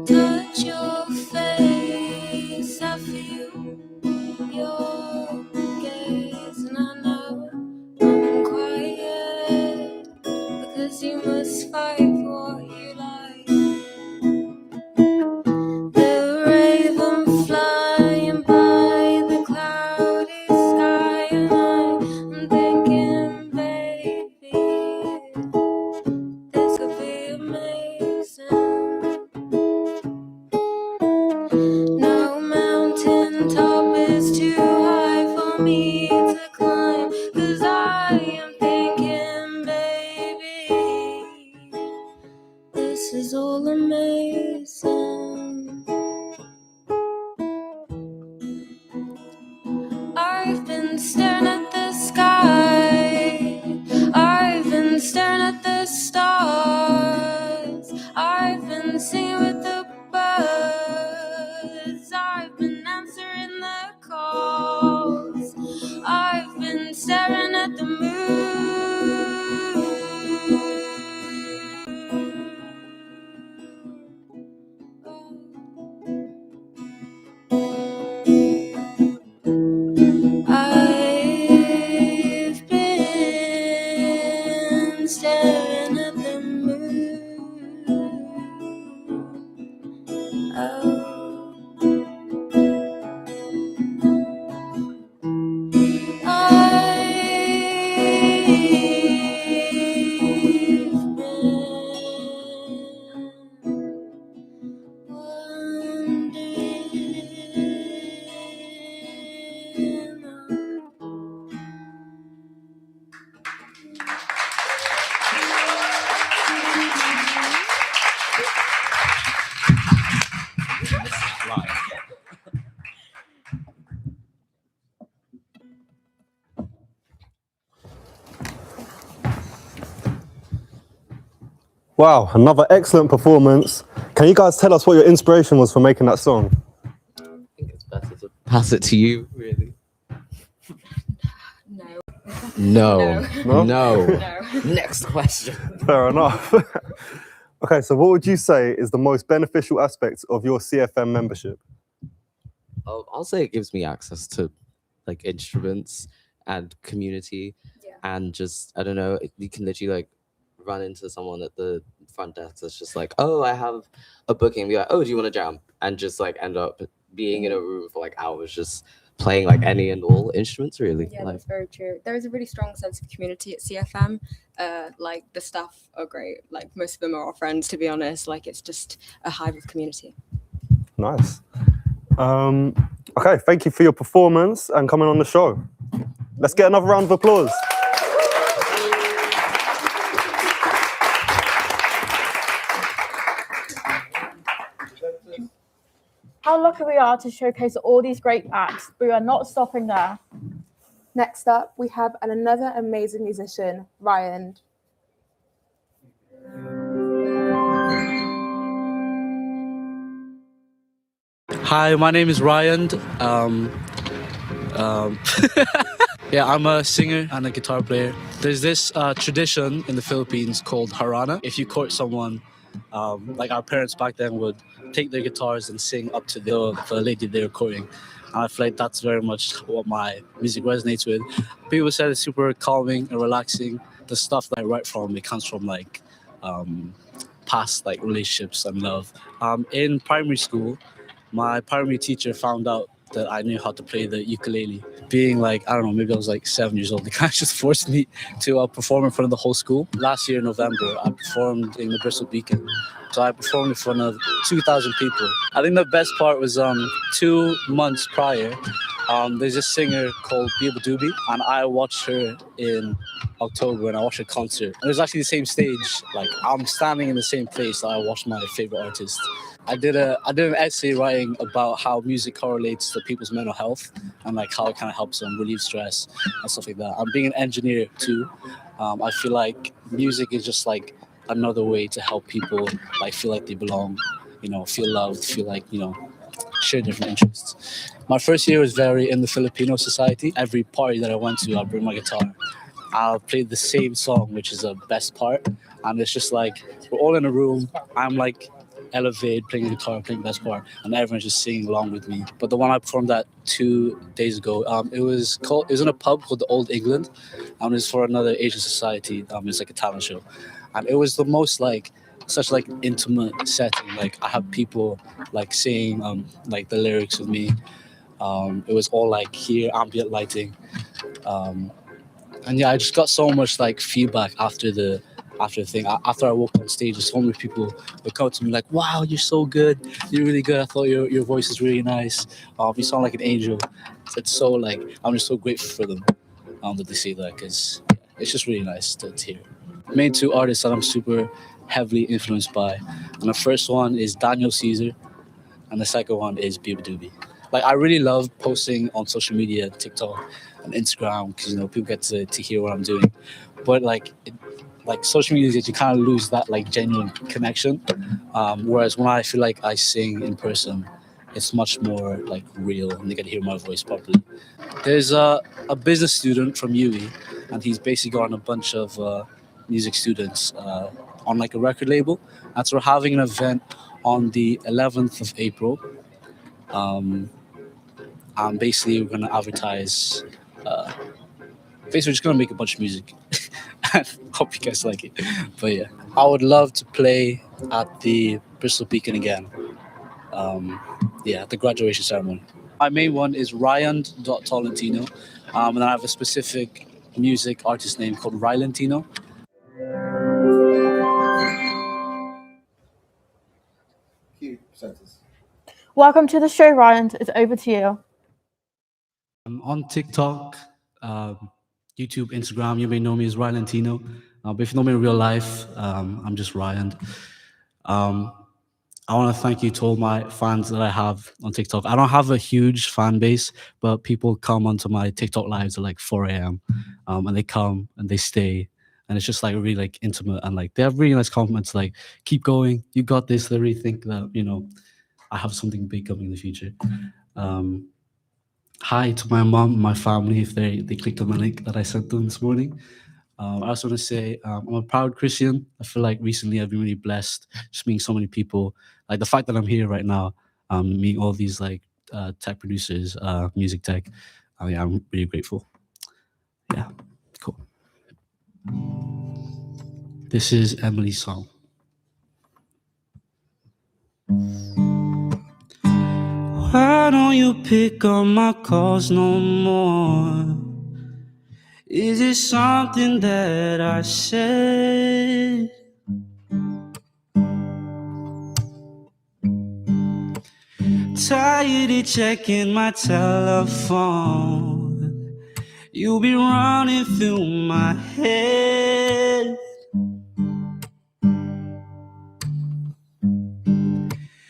Touch your face, I feel your gaze, and I know I'm quiet because you must fight for what you like. The raven flying by the cloudy sky, and I'm thinking, baby, this could be amazing. No mountain top is too high for me to climb, 'cause I am thinking, baby, this is all amazing. I've been staring at the sky, I've been staring at the stars, I've been singing with the birds, I've been answering the calls, I've been staring at the moon. I've been staring at the moon. Oh. Wow, another excellent performance. Can you guys tell us what your inspiration was for making that song? I think it's better to pass it to you, really. No. Next question. Fair enough. Okay, so what would you say is the most beneficial aspect of your CFM membership? I'll say it gives me access to like instruments and community, and just, I don't know, you can literally like run into someone at the front desk that's just like, oh, I have a booking, be like, oh, do you want to jam? And just like end up being in a room for like hours just playing like any and all instruments really. Yeah, Like, that's very true. There is a really strong sense of community at CFM. Like the staff are great. Like most of them are our friends, to be honest. Like it's just a hive of community. Nice. Okay, thank you for your performance and coming on the show. Let's get another round of applause. How lucky we are to showcase all these great acts, but we are not stopping there. Next up, we have another amazing musician, Ryan. Hi, my name is Ryan. Yeah, I'm a singer and a guitar player. There's this tradition in the Philippines called harana. If you court someone, like our parents back then would take their guitars and sing up to the lady they were courting. And I feel like that's very much what my music resonates with. People said it's super calming and relaxing. The stuff that I write from, it comes from like past like relationships and love. In primary school, my primary teacher found out that I knew how to play the ukulele. Being like, I don't know, maybe I was like 7 years old. They kind of just forced me to perform in front of the whole school. Last year in November, I performed in the Bristol Beacon. So I performed in front of 2,000 people. I think the best part was 2 months prior, there's this singer called Biba Doobie, and I watched her in October and I watched her concert. And it was actually the same stage. Like I'm standing in the same place that I watched my favorite artist. I did an essay writing about how music correlates to people's mental health and like how it kind of helps them relieve stress and stuff like that. I'm being an engineer too. I feel like music is just like another way to help people like feel like they belong, you know, feel loved, feel like, you know, share different interests. My first year was very in the Filipino society. Every party that I went to, I'll bring my guitar. I'll play the same song, which is the best part. And it's just like, we're all in a room. I'm like elevated, playing the guitar, playing the best part, and everyone's just singing along with me. But the one I performed at 2 days ago, it was in a pub called the Old England. It's for another Asian society. It's like a talent show. And it was the most like, such like intimate setting. Like I have people like singing like the lyrics with me. It was all like here, ambient lighting. And yeah, I just got so much like feedback after the thing. After I walked on stage, so many people would come to me like, wow, you're so good. You're really good. I thought your voice is really nice. You sound like an angel. It's so like, I'm just so grateful for them that they say that, because it's just really nice to hear. Main 2 artists that I'm super heavily influenced by. And the first one is Daniel Caesar. And the second one is Biba Doobie. Like I really love posting on social media, TikTok and Instagram, because, you know, people get to hear what I'm doing. But like social media, you kind of lose that like genuine connection. Whereas when I feel like I sing in person, it's much more like real and they can hear my voice properly. There's a business student from UWE, and he's basically got a bunch of music students on like a record label. And so we're having an event on the 11th of April. And basically we're gonna advertise, basically we're just gonna make a bunch of music. Hope you guys like it. But yeah, I would love to play at the Bristol Beacon again. Yeah, at the graduation ceremony. My main one is Ryan.Tolentino. And then I have a specific music artist name called Rylantino. Welcome to the show, Ryan. It's over to you. I'm on TikTok, YouTube, Instagram. You may know me as Rylantino. But if you know me in real life, I'm just Ryan. I want to thank you to all my fans that I have on TikTok. I don't have a huge fan base, but people come onto my TikTok lives at like 4 a.m. And they come and they stay. And it's just like really like intimate, and like they have really nice compliments like, keep going, you got this. They really think that, you know, I have something big coming in the future. Hi to my mom and my family if they clicked on the link that I sent them this morning. I also want to say I'm a proud Christian. I feel like recently I've been really blessed just meeting so many people. Like the fact that I'm here right now, meeting all these like tech producers, music tech. Yeah, I'm really grateful. Yeah, cool. This is Emily's song. Why don't don't you pick up my calls no more? Is it something that I said? Tired of checking my telephone. You be running through my head.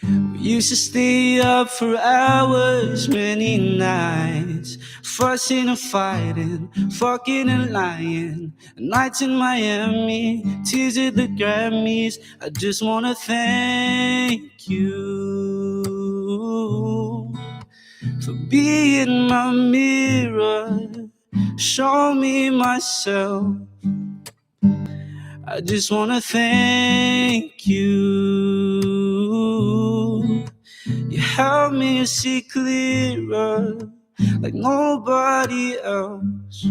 We used to stay up for hours, many nights, fussing and fighting, fucking and lying. Nights in Miami, tears at the Grammys. I just wanna thank you for being my mirror. Show me myself. I just wanna thank you. You help me see clearer like nobody else.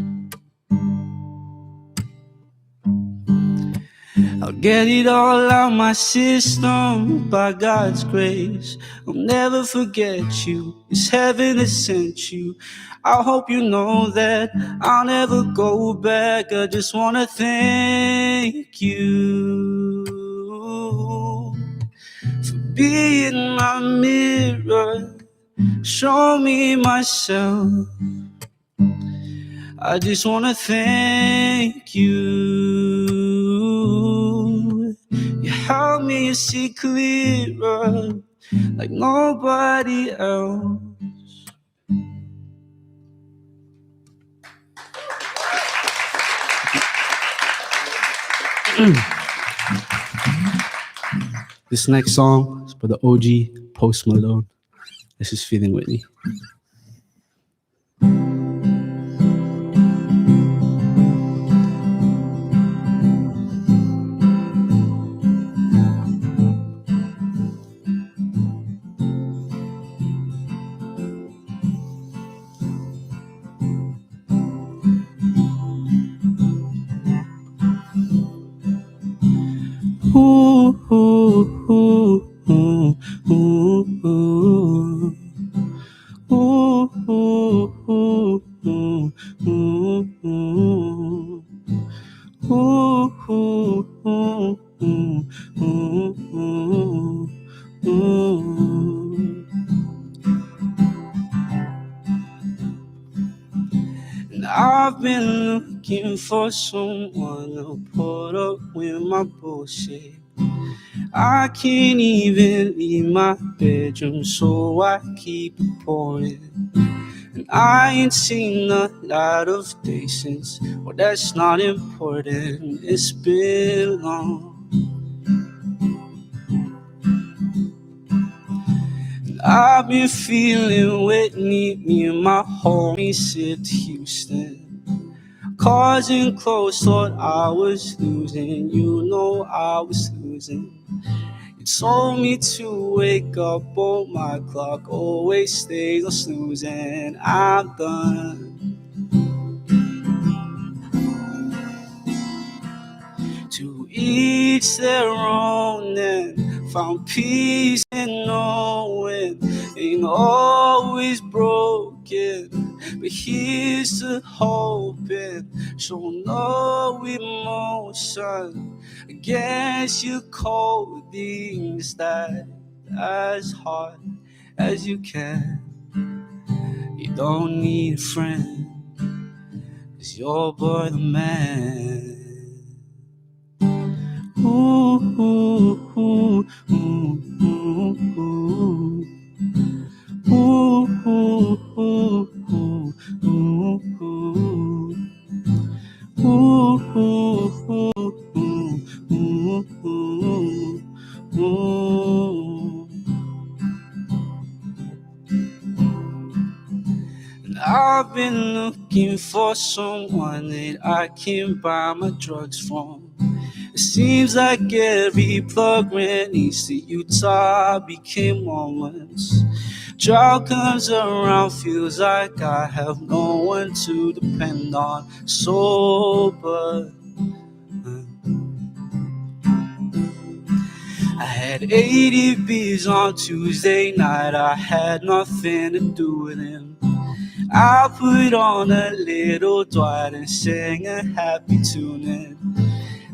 I'll get it all out my system by God's grace. I'll never forget you. It's heaven that sent you. I hope you know that I'll never go back. I just wanna thank you for being my mirror. Show me myself. I just wanna thank you. You help me see clearer like nobody else. This next song is for the OG Post Malone. This is Feeling Whitney. Ooh, ooh, ooh, ooh, ooh, ooh. Ooh, ooh, ooh, ooh, ooh, ooh. Ooh, ooh, ooh, ooh, ooh, ooh. And I've been looking for someone to put up with my bullshit. I can't even leave my bedroom, so I keep it pouring. And I ain't seen a lot of days since, well, that's not important. It's been long. And I've been feeling Whitney, me and my homies hit Houston. Causing close, thought I was losing. You know I was losing. You told me to wake up, but my clock always stays on snoozing. I'm done. To each their own, and found peace in knowing ain't always broken. But here's to hoping, show no emotion against your codings that as hard as you can. You don't need a friend, 'cause you're boy the man. Ooh, ooh, ooh, ooh, ooh, ooh. Ooh, ooh, ooh, ooh, ooh, ooh. Ooh, ooh, ooh, ooh, ooh, ooh. And I've been looking for someone that I can buy my drugs from. It seems like every plug ran east to Utah became one once. Drought comes around, feels like I have no one to depend on. Sober, I had 80 beers on Tuesday night. I had nothing to do with him. I put on a little Dwight and sang a happy tune and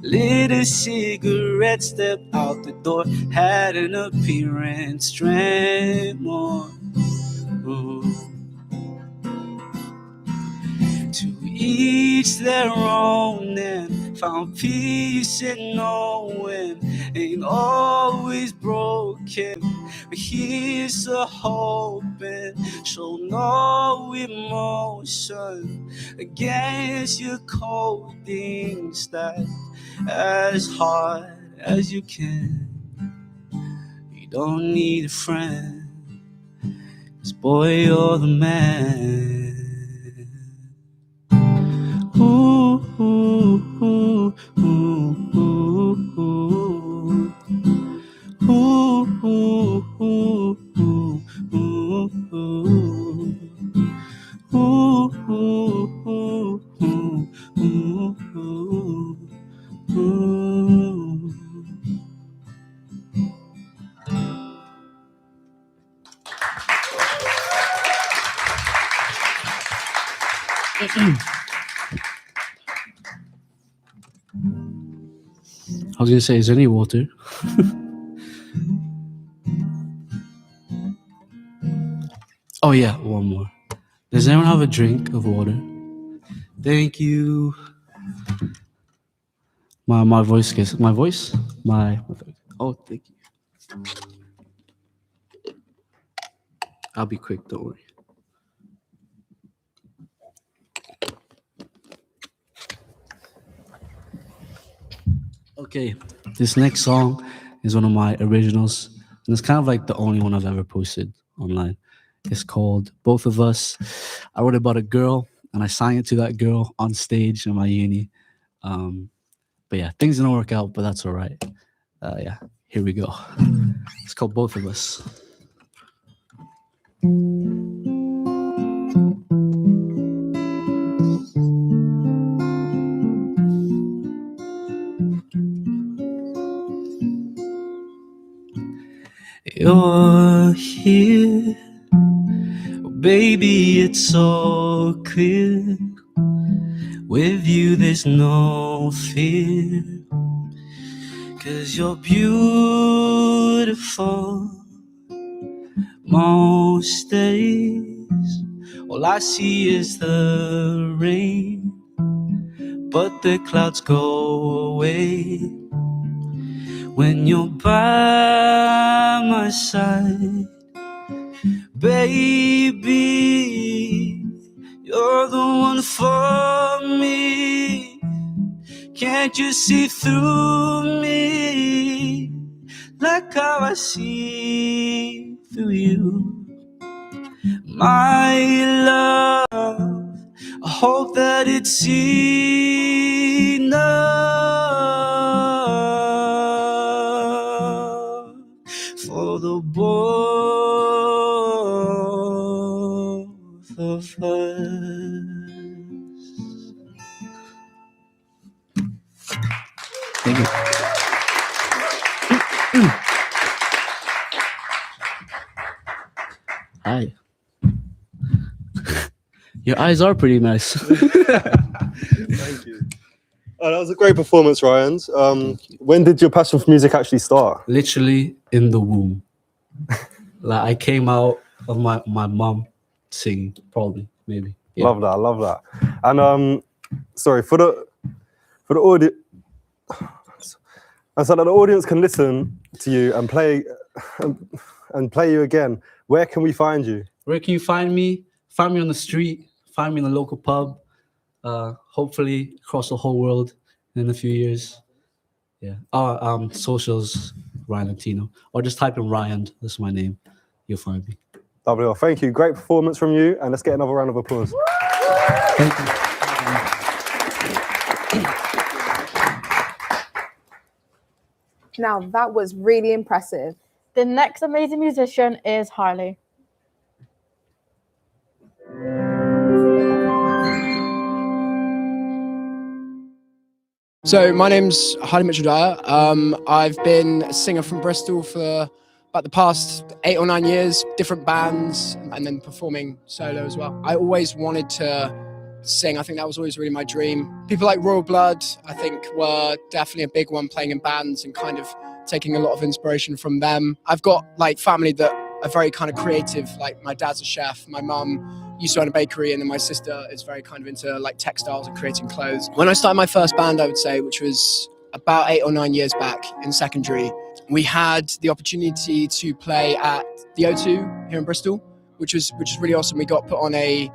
lit a cigarette, stepped out the door, had an appearance, drank more. Ooh. To each their own, and found peace in knowing ain't always broken, but here's the hope and show no emotion against your coding stack as hard as you can. You don't need a friend, 'cause boy, you're the man. Ooh, ooh, ooh, ooh, ooh, ooh. Ooh, ooh, ooh, ooh, ooh, ooh. Ooh, ooh, ooh, ooh, ooh, ooh. I was gonna say, is there any water? Oh yeah, one more. Does anyone have a drink of water? Thank you. My voice gets my oh, thank you. I'll be quick, don't worry. Okay, this next song is one of my originals, and it's kind of like the only one I've ever posted online. It's called Both of Us. I wrote about a girl, and I sang it to that girl on stage in my uni. But yeah, things didn't work out, but that's all right. Yeah, here we go. It's called Both of Us. You're here, oh, baby, it's so clear. With you there's no fear, 'cause you're beautiful. Most days all I see is the rain, but the clouds go away when you're by my side. Baby, you're the one for me. Can't you see through me like how I see through you? My love, I hope that it's enough for the both of us. Thank you. Hi. Your eyes are pretty nice. Thank you. Oh, that was a great performance, Ryan. When did your passion for music actually start? Literally in the womb. Like I came out of my mom singing, probably, maybe. Yeah. Love that. I love that. And sorry for the audience. And so that the audience can listen to you and play you again. Where can we find you? Where can you find me? Find me on the street. Find me in the local pub. Hopefully across the whole world in a few years. Yeah. Socials, Ryan Latino. Or just type in Ryan. That's my name. You'll find me. Lovely. Well, thank you. Great performance from you. And let's get another round of applause. Thank you. Now, that was really impressive. The next amazing musician is Harley. So my name's Hardy Mitchell-Dyer. I've been a singer from Bristol for about the past 8 or 9 years, different bands, and then performing solo as well. I always wanted to sing. I think that was always really my dream. People like Royal Blood, I think, were definitely a big one, playing in bands and kind of taking a lot of inspiration from them. I've got like family that are very kind of creative. Like my dad's a chef, my mum used to own a bakery, and then my sister is very kind of into like textiles and creating clothes. When I started my first band, I would say, which was about 8 or 9 years back in secondary, we had the opportunity to play at the O2 here in Bristol, which was really awesome. We got put on a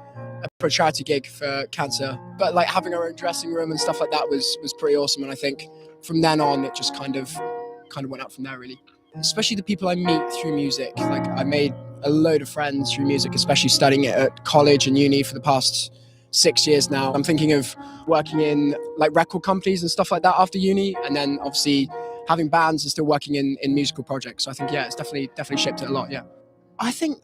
charity gig for cancer, but like having our own dressing room and stuff like that was pretty awesome. And I think from then on, it just kind of went out from there, really. Especially the people I meet through music. Like I made a load of friends through music, especially studying it at college and uni for the past 6 years now. I'm thinking of working in like record companies and stuff like that after uni, and then obviously having bands and still working in musical projects. So I think, yeah, it's definitely shaped it a lot, yeah. I think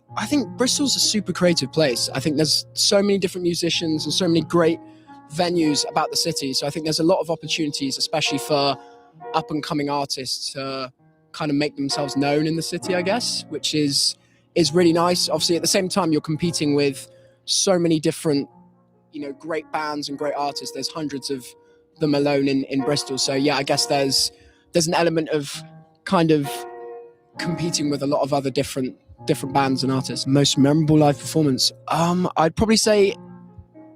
Bristol's a super creative place. I think there's so many different musicians and so many great venues about the city. So I think there's a lot of opportunities, especially for up and coming artists to kind of make themselves known in the city, I guess, which is really nice. Obviously, at the same time, you're competing with so many different, great bands and great artists. There's hundreds of them alone in Bristol. So yeah, I guess there's an element of kind of competing with a lot of other different bands and artists. Most memorable live performance. I'd probably say,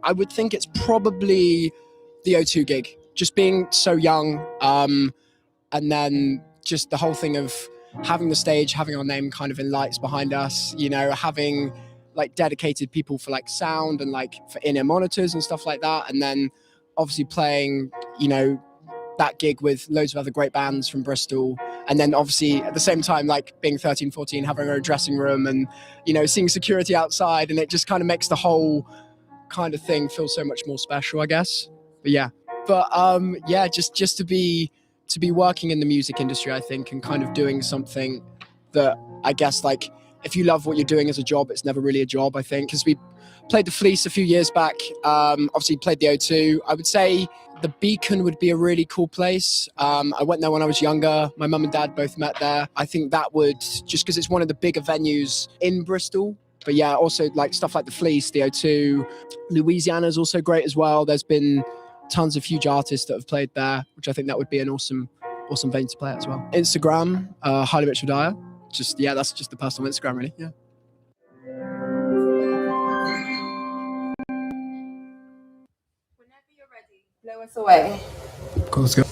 I would think it's probably the O2 gig. Just being so young, and then just the whole thing of having the stage, having our name kind of in lights behind us, having like dedicated people for like sound and like for in-ear monitors and stuff like that. And then obviously playing, that gig with loads of other great bands from Bristol. And then obviously at the same time, like being 13, 14, having our own dressing room and, seeing security outside, and it just kind of makes the whole kind of thing feel so much more special, I guess. But yeah, just to be working in the music industry, I think, and kind of doing something that I guess, like, if you love what you're doing as a job, it's never really a job, I think. Because we played the Fleece a few years back, obviously played the O2. I would say the Beacon would be a really cool place. I went there when I was younger. My mum and dad both met there. I think that would, just because it's one of the bigger venues in Bristol. But yeah, also like stuff like the Fleece, the O2. Louisiana is also great as well. There's been tons of huge artists that have played there, which I think that would be an awesome venue to play at as well. Instagram, Hardy Mitchell-Dyer. That's just the personal Instagram, really. Yeah. Whenever you're ready, blow us away. Cool, let's go.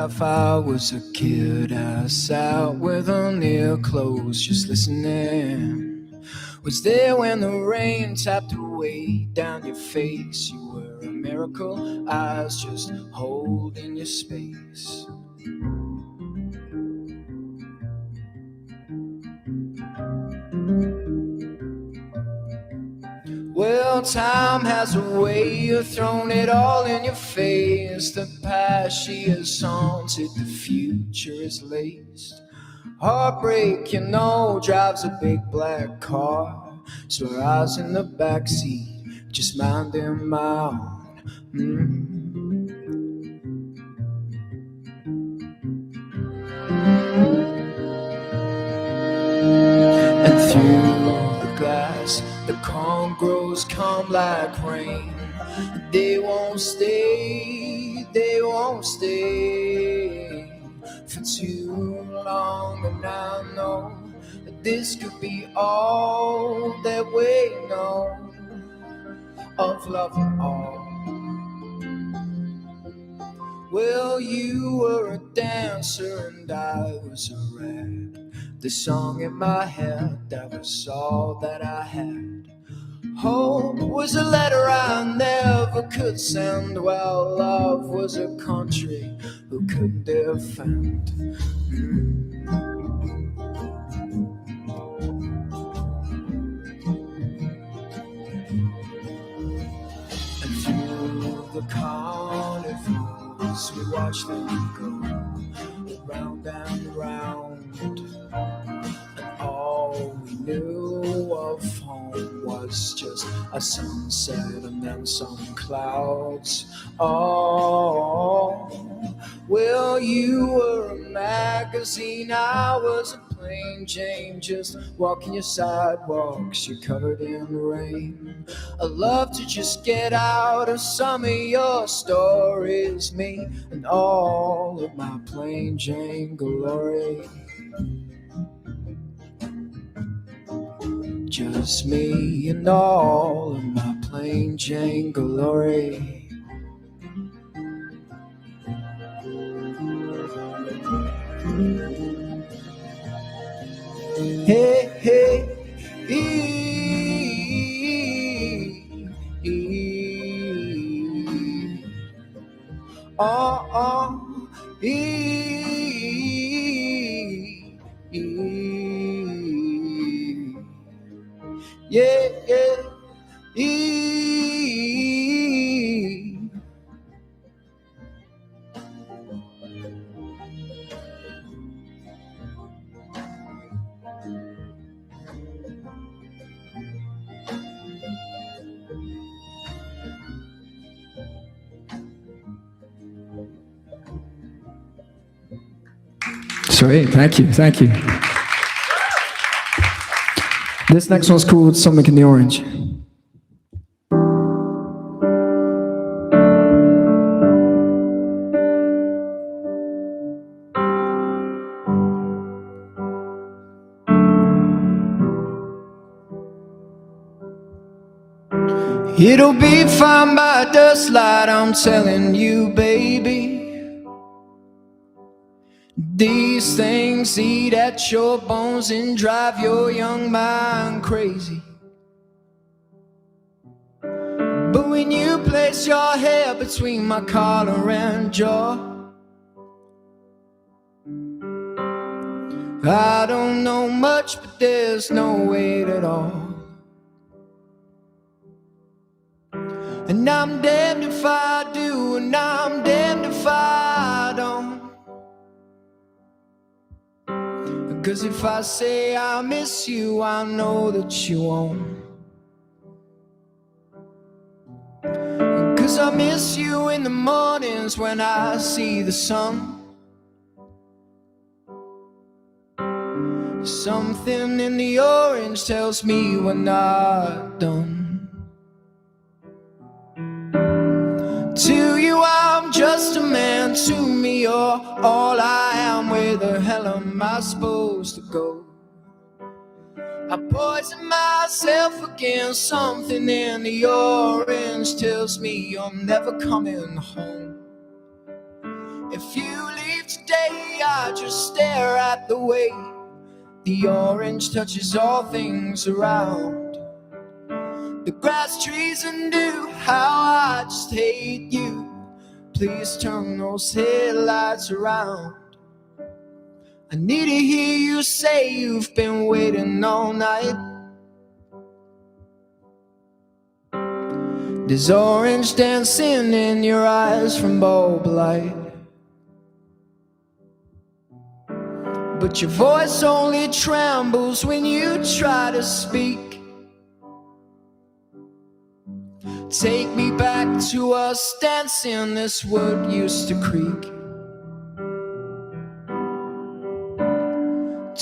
If I was a kid, I sat with one ear closed, just listening. Was there when the rain tapped away down your face? You were a miracle, eyes just holding your space. Well, time has a way of throwing it all in your face. The past, she has haunted, the future is laced. Heartbreak, drives a big black car. So I was in the backseat, just minding my own. And through the glass, the calm grows calm like rain. They won't stay for too long. And I know that this could be all that we know of love and all. Well, you were a dancer and I was a rat. The song in my head, that was all that I had. Hope was a letter I never could send, while love was a country who couldn't defend. And through the carnivals, we watched them go round and round. view of home was just a sunset and then some clouds. Oh, well, you were a magazine, I was a plain Jane, just walking your sidewalks, you're covered in rain. I love to just get out of some of your stories, me and all of my plain Jane glory. Just me and all of my plain Jane glory. Hey, hey, yeah, yeah, Sweet, thank you, thank you. This next one's called Something in the Orange. It'll be fine by dust light, I'm telling you, baby. These things eat at your bones and drive your young mind crazy. But when you place your head between my collar and jaw, I don't know much, but there's no weight at all. And I'm damned if I do, and I'm damned if I don't. 'Cause if I say I miss you, I know that you won't. 'Cause I miss you in the mornings when I see the sun. Something in the orange tells me we're not done. To you I'm just a man, to me you're all I am. Where the hell am I supposed to go? I poison myself again, something in the orange tells me you're never coming home. If you leave today, I just stare at the way the orange touches all things around. The grass, trees, and dew, how I just hate you. Please turn those headlights around. I need to hear you say you've been waiting all night. There's orange dancing in your eyes from bulb light. But your voice only trembles when you try to speak. Take me back to us dancing, this wood used to creak.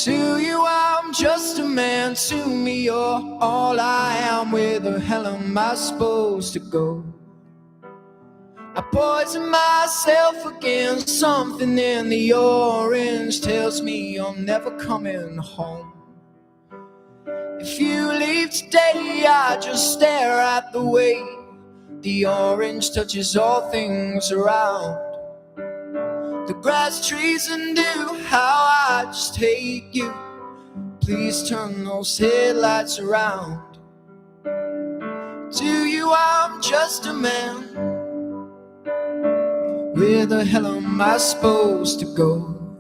To you I'm just a man, to me you're all I am. Where the hell am I supposed to go? I poison myself again, something in the orange tells me you're never coming home. If you leave today, I just stare at the way the orange touches all things around. The grass, trees, and dew, how I just hate you. Please turn those headlights around. To you I'm just a man. Where the hell am I supposed to go?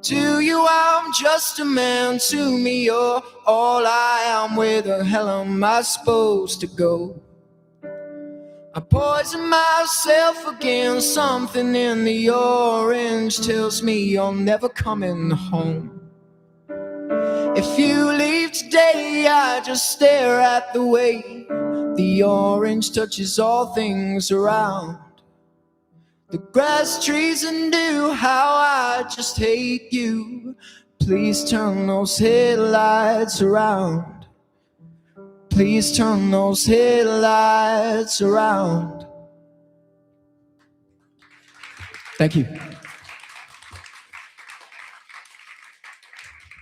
To you I'm just a man, to me you're all I am. Where the hell am I supposed to go? I poison myself again, something in the orange tells me you're never coming home. If you leave today, I just stare at the way the orange touches all things around. The grass, trees, and dew, how I just hate you. Please turn those headlights around. Please turn those headlights around. Thank you.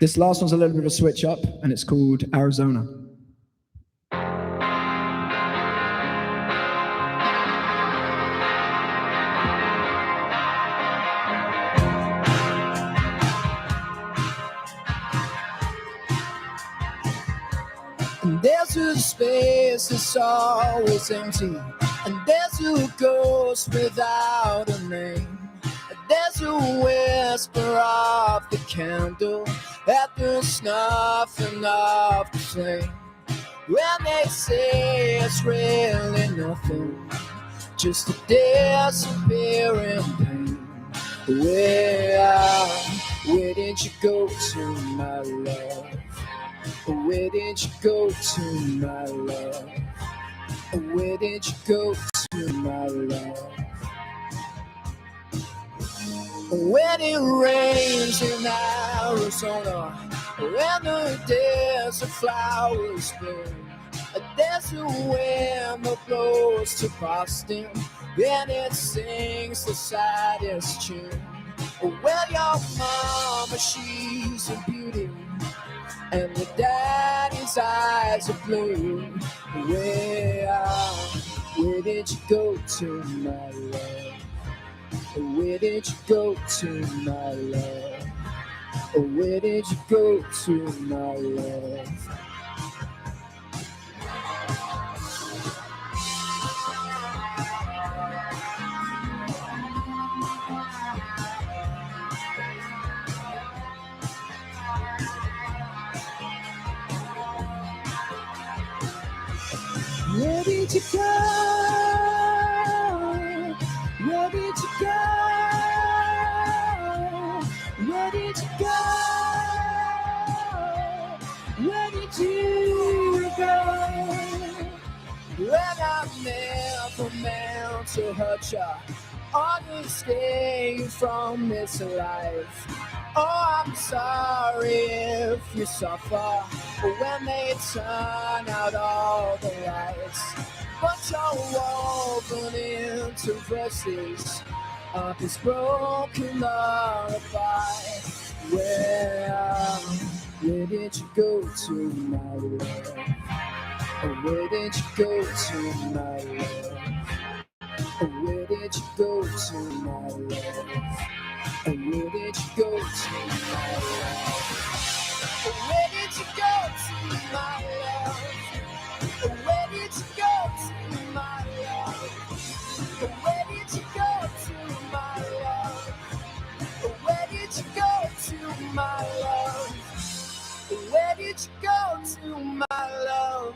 This last one's a little bit of a switch up, and it's called Arizona. And there's a space that's always empty, and there's a ghost without a name. There's a whisper of the candle at the snuffing of the flame. When they say it's really nothing, just a disappearing pain. Where did you go to, my love? Where did you go to, my love? Where did you go to, my love? When it rains in Arizona, when the desert flowers bloom, there's a wind that blows to Boston, and it sings the saddest tune. Well, your mama, she's a beauty, and the daddy's eyes are blue. Where did you go to, my love? Where did you go to, my love? Where did you go to, my love? Where did you go? Where did you go? Where did you go? Where did you go? When I never meant to hurt ya, on escape from this life. Oh, I'm sorry if you suffer when they turn out all the lights. But you're woven into verses of this broken lullaby. Where did you go to, my love? Where did you go to, my love? Where did you go to, my love? Where did you go to, my love? Where did you go to, my love? Where did you go to, my love? Where did you go to, my love? Where did you go to, my love? Where did you go to, my love?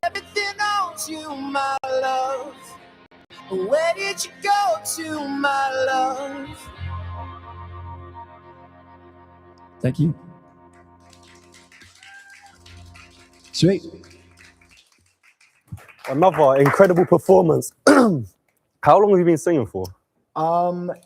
Everything owns you, my love. Where did you go to, my love? Thank you. Sweet. Another incredible performance. How long have you been singing for?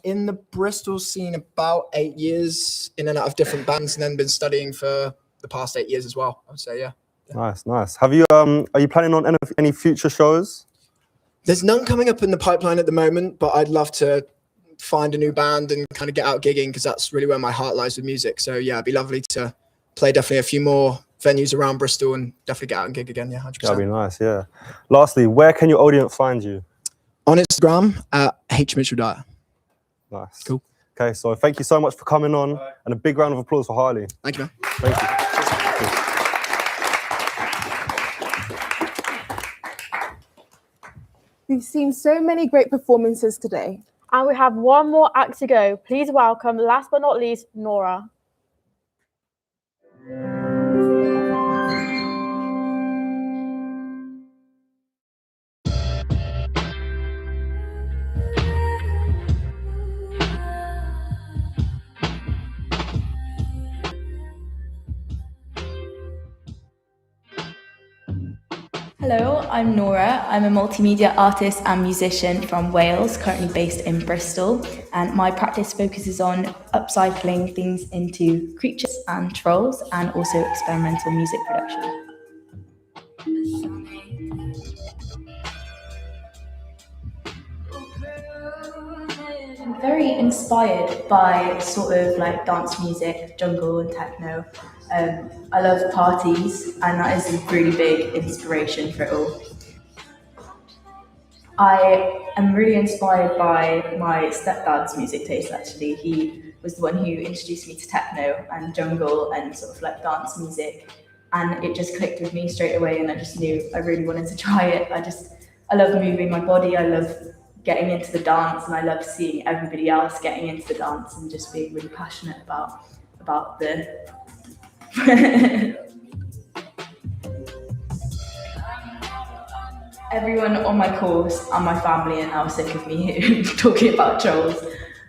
In the Bristol scene, about 8 years, in and out of different bands, and then been studying for the past 8 years as well. I would say, yeah. Nice, nice. Have you? Are you planning on any future shows? There's none coming up in the pipeline at the moment, but I'd love to find a new band and kind of get out gigging, because that's really where my heart lies with music. So yeah, it'd be lovely to play definitely a few more venues around Bristol and definitely get out and gig again. Yeah, 100%. That'd be nice. Yeah. Lastly, where can your audience find you? On Instagram at H Mitchell Dyer. Nice. Cool. Okay, so thank you so much for coming on, and a big round of applause for Harley. Thank you, man. Thank you. We've seen so many great performances today. And we have one more act to go. Please welcome, last but not least, Nora. Hello, I'm Nora. I'm a multimedia artist and musician from Wales, currently based in Bristol, and my practice focuses on upcycling things into creatures and trolls, and also experimental music production. I'm very inspired by sort of like dance music, jungle and techno. I love parties, and that is a really big inspiration for it all. I am really inspired by my stepdad's music taste, actually. He was the one who introduced me to techno and jungle and sort of like dance music, and it just clicked with me straight away, and I just knew I really wanted to try it. I love moving my body, I love getting into the dance, and I love seeing everybody else getting into the dance and just being really passionate about the Everyone on my course and my family are now sick of me talking about trolls.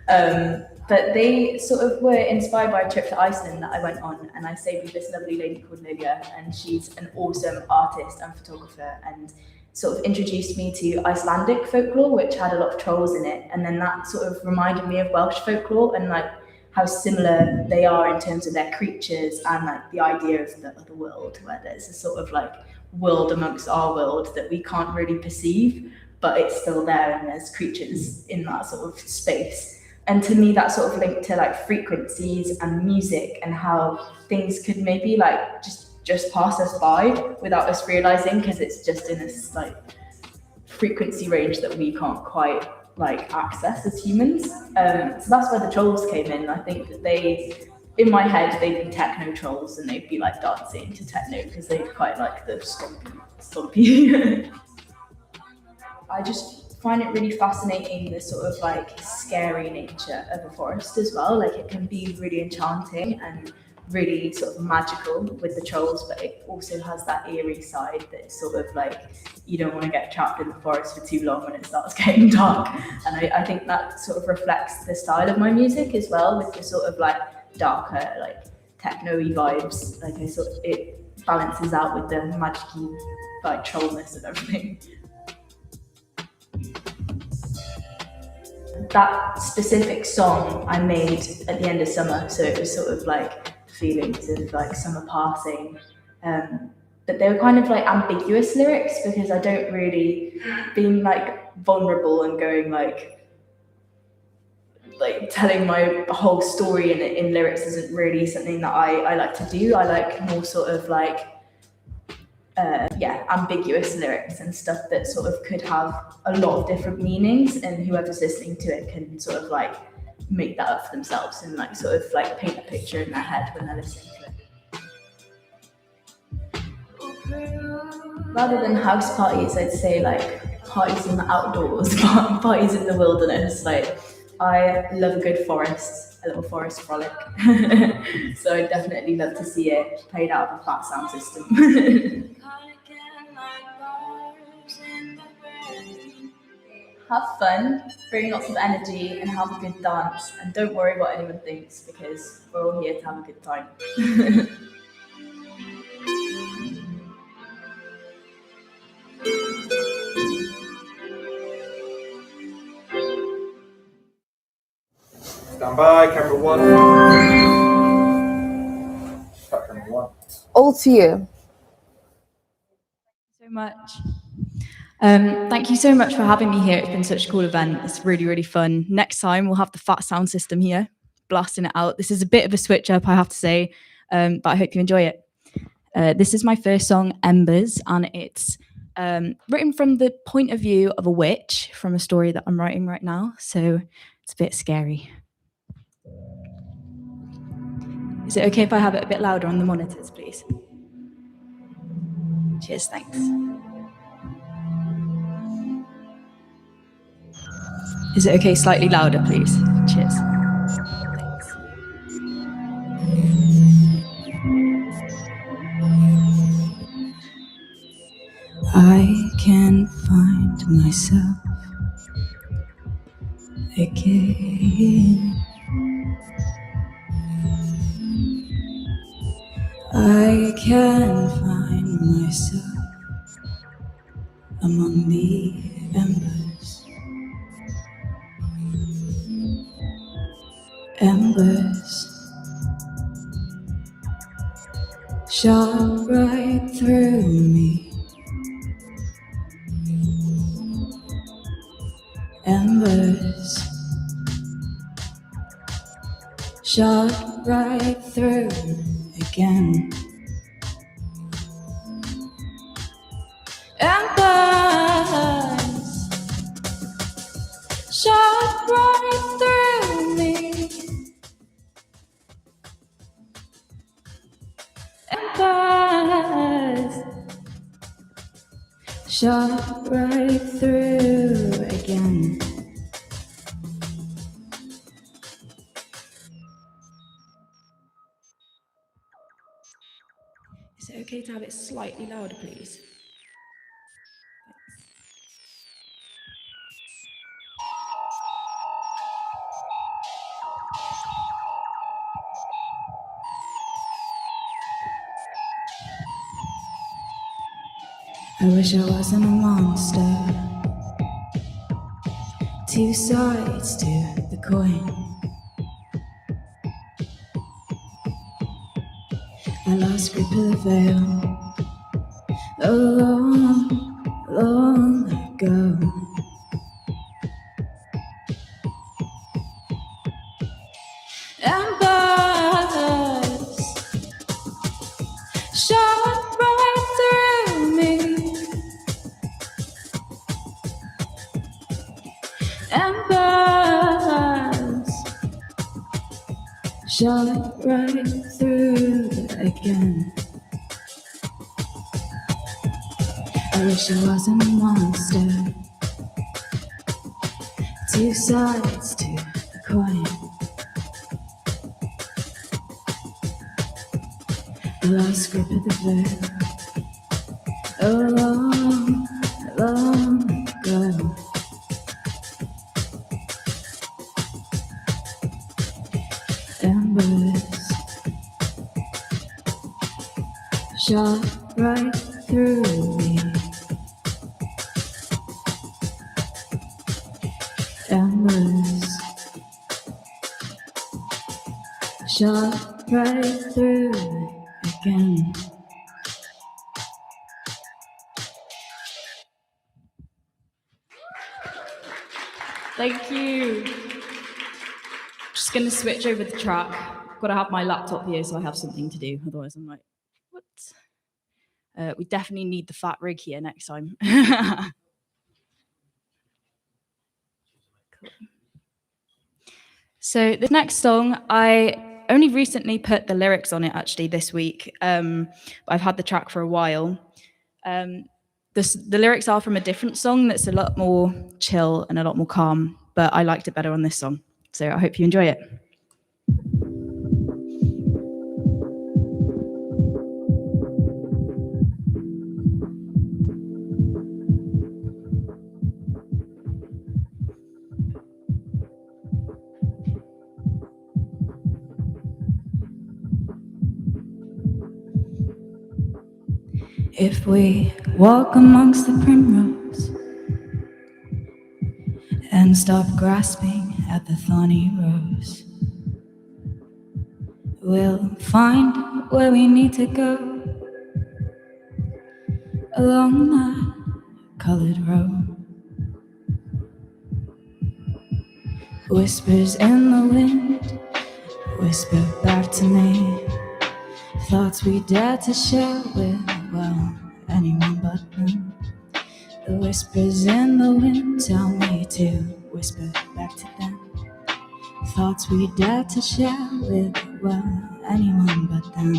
But they sort of were inspired by a trip to Iceland that I went on, and I stayed with this lovely lady called Lilia, and she's an awesome artist and photographer, and sort of introduced me to Icelandic folklore, which had a lot of trolls in it. And then that sort of reminded me of Welsh folklore and like how similar they are in terms of their creatures and like the idea of the other world, where there's a sort of like world amongst our world that we can't really perceive, but it's still there, and there's creatures in that sort of space. And to me, that sort of linked to like frequencies and music, and how things could maybe like just pass us by without us realizing, because it's just in this like frequency range that we can't quite like access as humans. So that's where the trolls came in. I think that they, in my head, they'd be techno trolls, and they'd be like dancing to techno because they'd quite like the stompy. I just find it really fascinating, the sort of like scary nature of a forest as well. Like it can be really enchanting and really sort of magical with the trolls, but it also has that eerie side that's sort of like you don't want to get trapped in the forest for too long when it starts getting dark. And I think that sort of reflects the style of my music as well, with the sort of like darker, like techno-y vibes. Like it balances out with the magic-y like trollness of everything. That specific song I made at the end of summer, so it was sort of like feelings of like summer passing, but they were kind of like ambiguous lyrics, because I don't really, being like vulnerable and going like telling my whole story in lyrics isn't really something that I like to do. I like more sort of like ambiguous lyrics and stuff that sort of could have a lot of different meanings, and whoever's listening to it can sort of like make that up for themselves and like sort of like paint a picture in their head when they're listening to it. Rather than house parties, I'd say like parties in the outdoors, parties in the wilderness. Like I love a good forest, a little forest frolic. So I'd definitely love to see it played out of a flat sound system. Have fun, bring lots of energy, and have a good dance. And don't worry what anyone thinks, because we're all here to have a good time. Stand by, camera one. Start camera one. All to you. So much. Thank you so much for having me here. It's been such a cool event. It's really, really fun. Next time we'll have the fat sound system here, blasting it out. This is a bit of a switch up, I have to say, but I hope you enjoy it. This is my first song, Embers, and it's written from the point of view of a witch from a story that I'm writing right now, so it's a bit scary. Is it okay if I have it a bit louder on the monitors, please? Cheers, thanks. Is it okay slightly louder, please? Cheers. Thanks. I can't find myself again. I can't find myself among the embers. Embers shot right through me. Embers shot right through again. Embers shot right through me. Embers shot right through again. Is it okay to have it slightly louder, please? I wish I wasn't a monster. Two sides to the coin. I lost grip of the veil long, long ago. Embers shot right through me. Embers shot right through again. I wish I wasn't a monster. Two sides to the coin. I lost grip of the veil long, long ago. Embers shot right through me. Embers shot right through again. Thank you. Just gonna switch over the track. Gotta have my laptop here so I have something to do. Otherwise, I'm like, what? We definitely need the fat rig here next time. Cool. So the next song, I only recently put the lyrics on it actually this week. But I've had the track for a while. The lyrics are from a different song that's a lot more chill and a lot more calm, but I liked it better on this song. So I hope you enjoy it. If we walk amongst the primrose and stop grasping at the thorny rose, we'll find where we need to go along that colored road. Whispers in the wind whisper back to me thoughts we dare to share with, well, anyone but them. The whispers in the wind tell me to whisper back to them thoughts we dare to share with, well, anyone but them.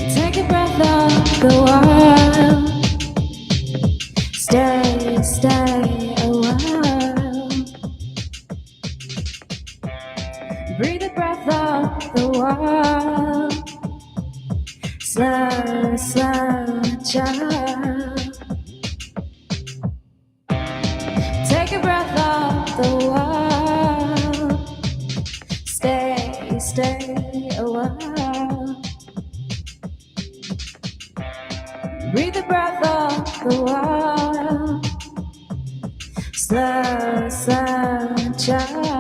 Take a breath of the wild. Stay a while. Breathe the breath of the world. Slow, slow, child. Take a breath of the world. Stay, stay a while. Breathe the breath of the world. Slow, slow, child.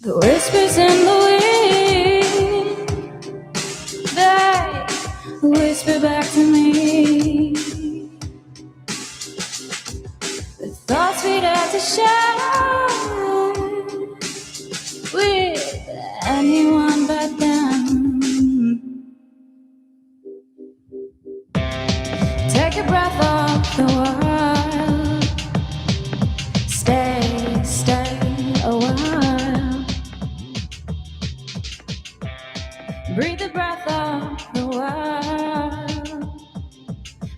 The whispers in the wind, they whisper back to me the thoughts we'd had to share with anyone but them. Take a breath of the world. Stay, stay a while. Breathe the breath of the world.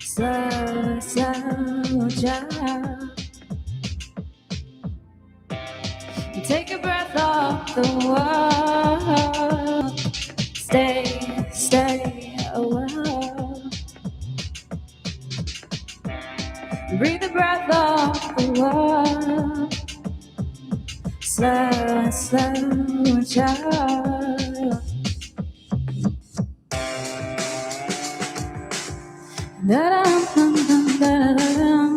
Slow, slow, child. Take a breath of the world. Stay, stay a while. Breathe the breath of the world. Slow, slow, child. Da-dum, dum, da-da-dum.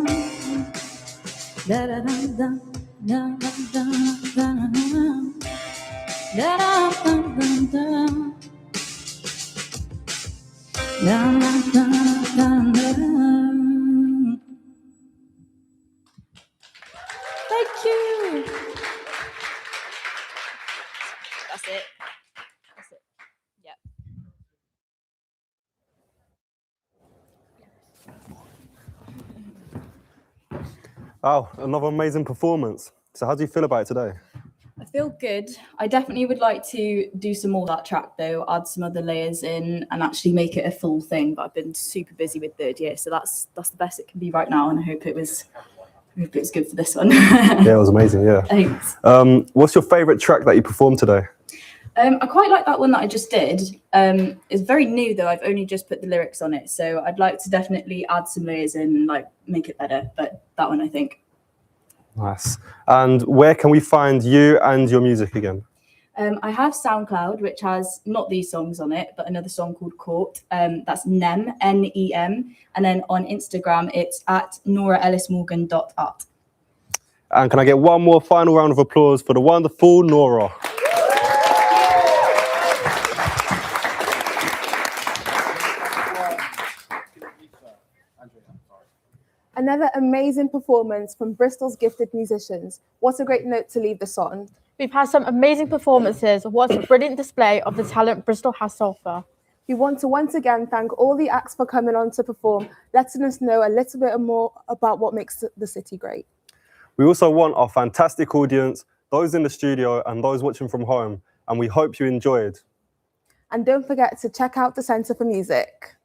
Da-da-dum, dum, dum, dum, dum. Da-dum, dum, dum, dum. Dum, dum, dum, dum, dum. Thank you. That's it. That's it. Yep. Oh, another amazing performance. So how do you feel about it today? I feel good. I definitely would like to do some more of that track though, add some other layers in and actually make it a full thing. But I've been super busy with third year, so that's the best it can be right now. And I hope it was good for this one. Yeah, it was amazing, yeah. Thanks. What's your favourite track that you performed today? I quite like that one that I just did. It's very new though. I've only just put the lyrics on it, so I'd like to definitely add some layers in and like make it better. But that one, I think. Nice. And where can we find you and your music again? I have SoundCloud, which has not these songs on it, but another song called Court. That's Nem, N-E-M. And then on Instagram, it's at noraellismorgan.art. And can I get one more final round of applause for the wonderful Nora? Another amazing performance from Bristol's gifted musicians. What a great note to leave this on. We've had some amazing performances. What a brilliant display of the talent Bristol has to offer. We want to once again thank all the acts for coming on to perform, letting us know a little bit more about what makes the city great. We also want our fantastic audience, those in the studio and those watching from home, and we hope you enjoyed. And don't forget to check out the Centre for Music.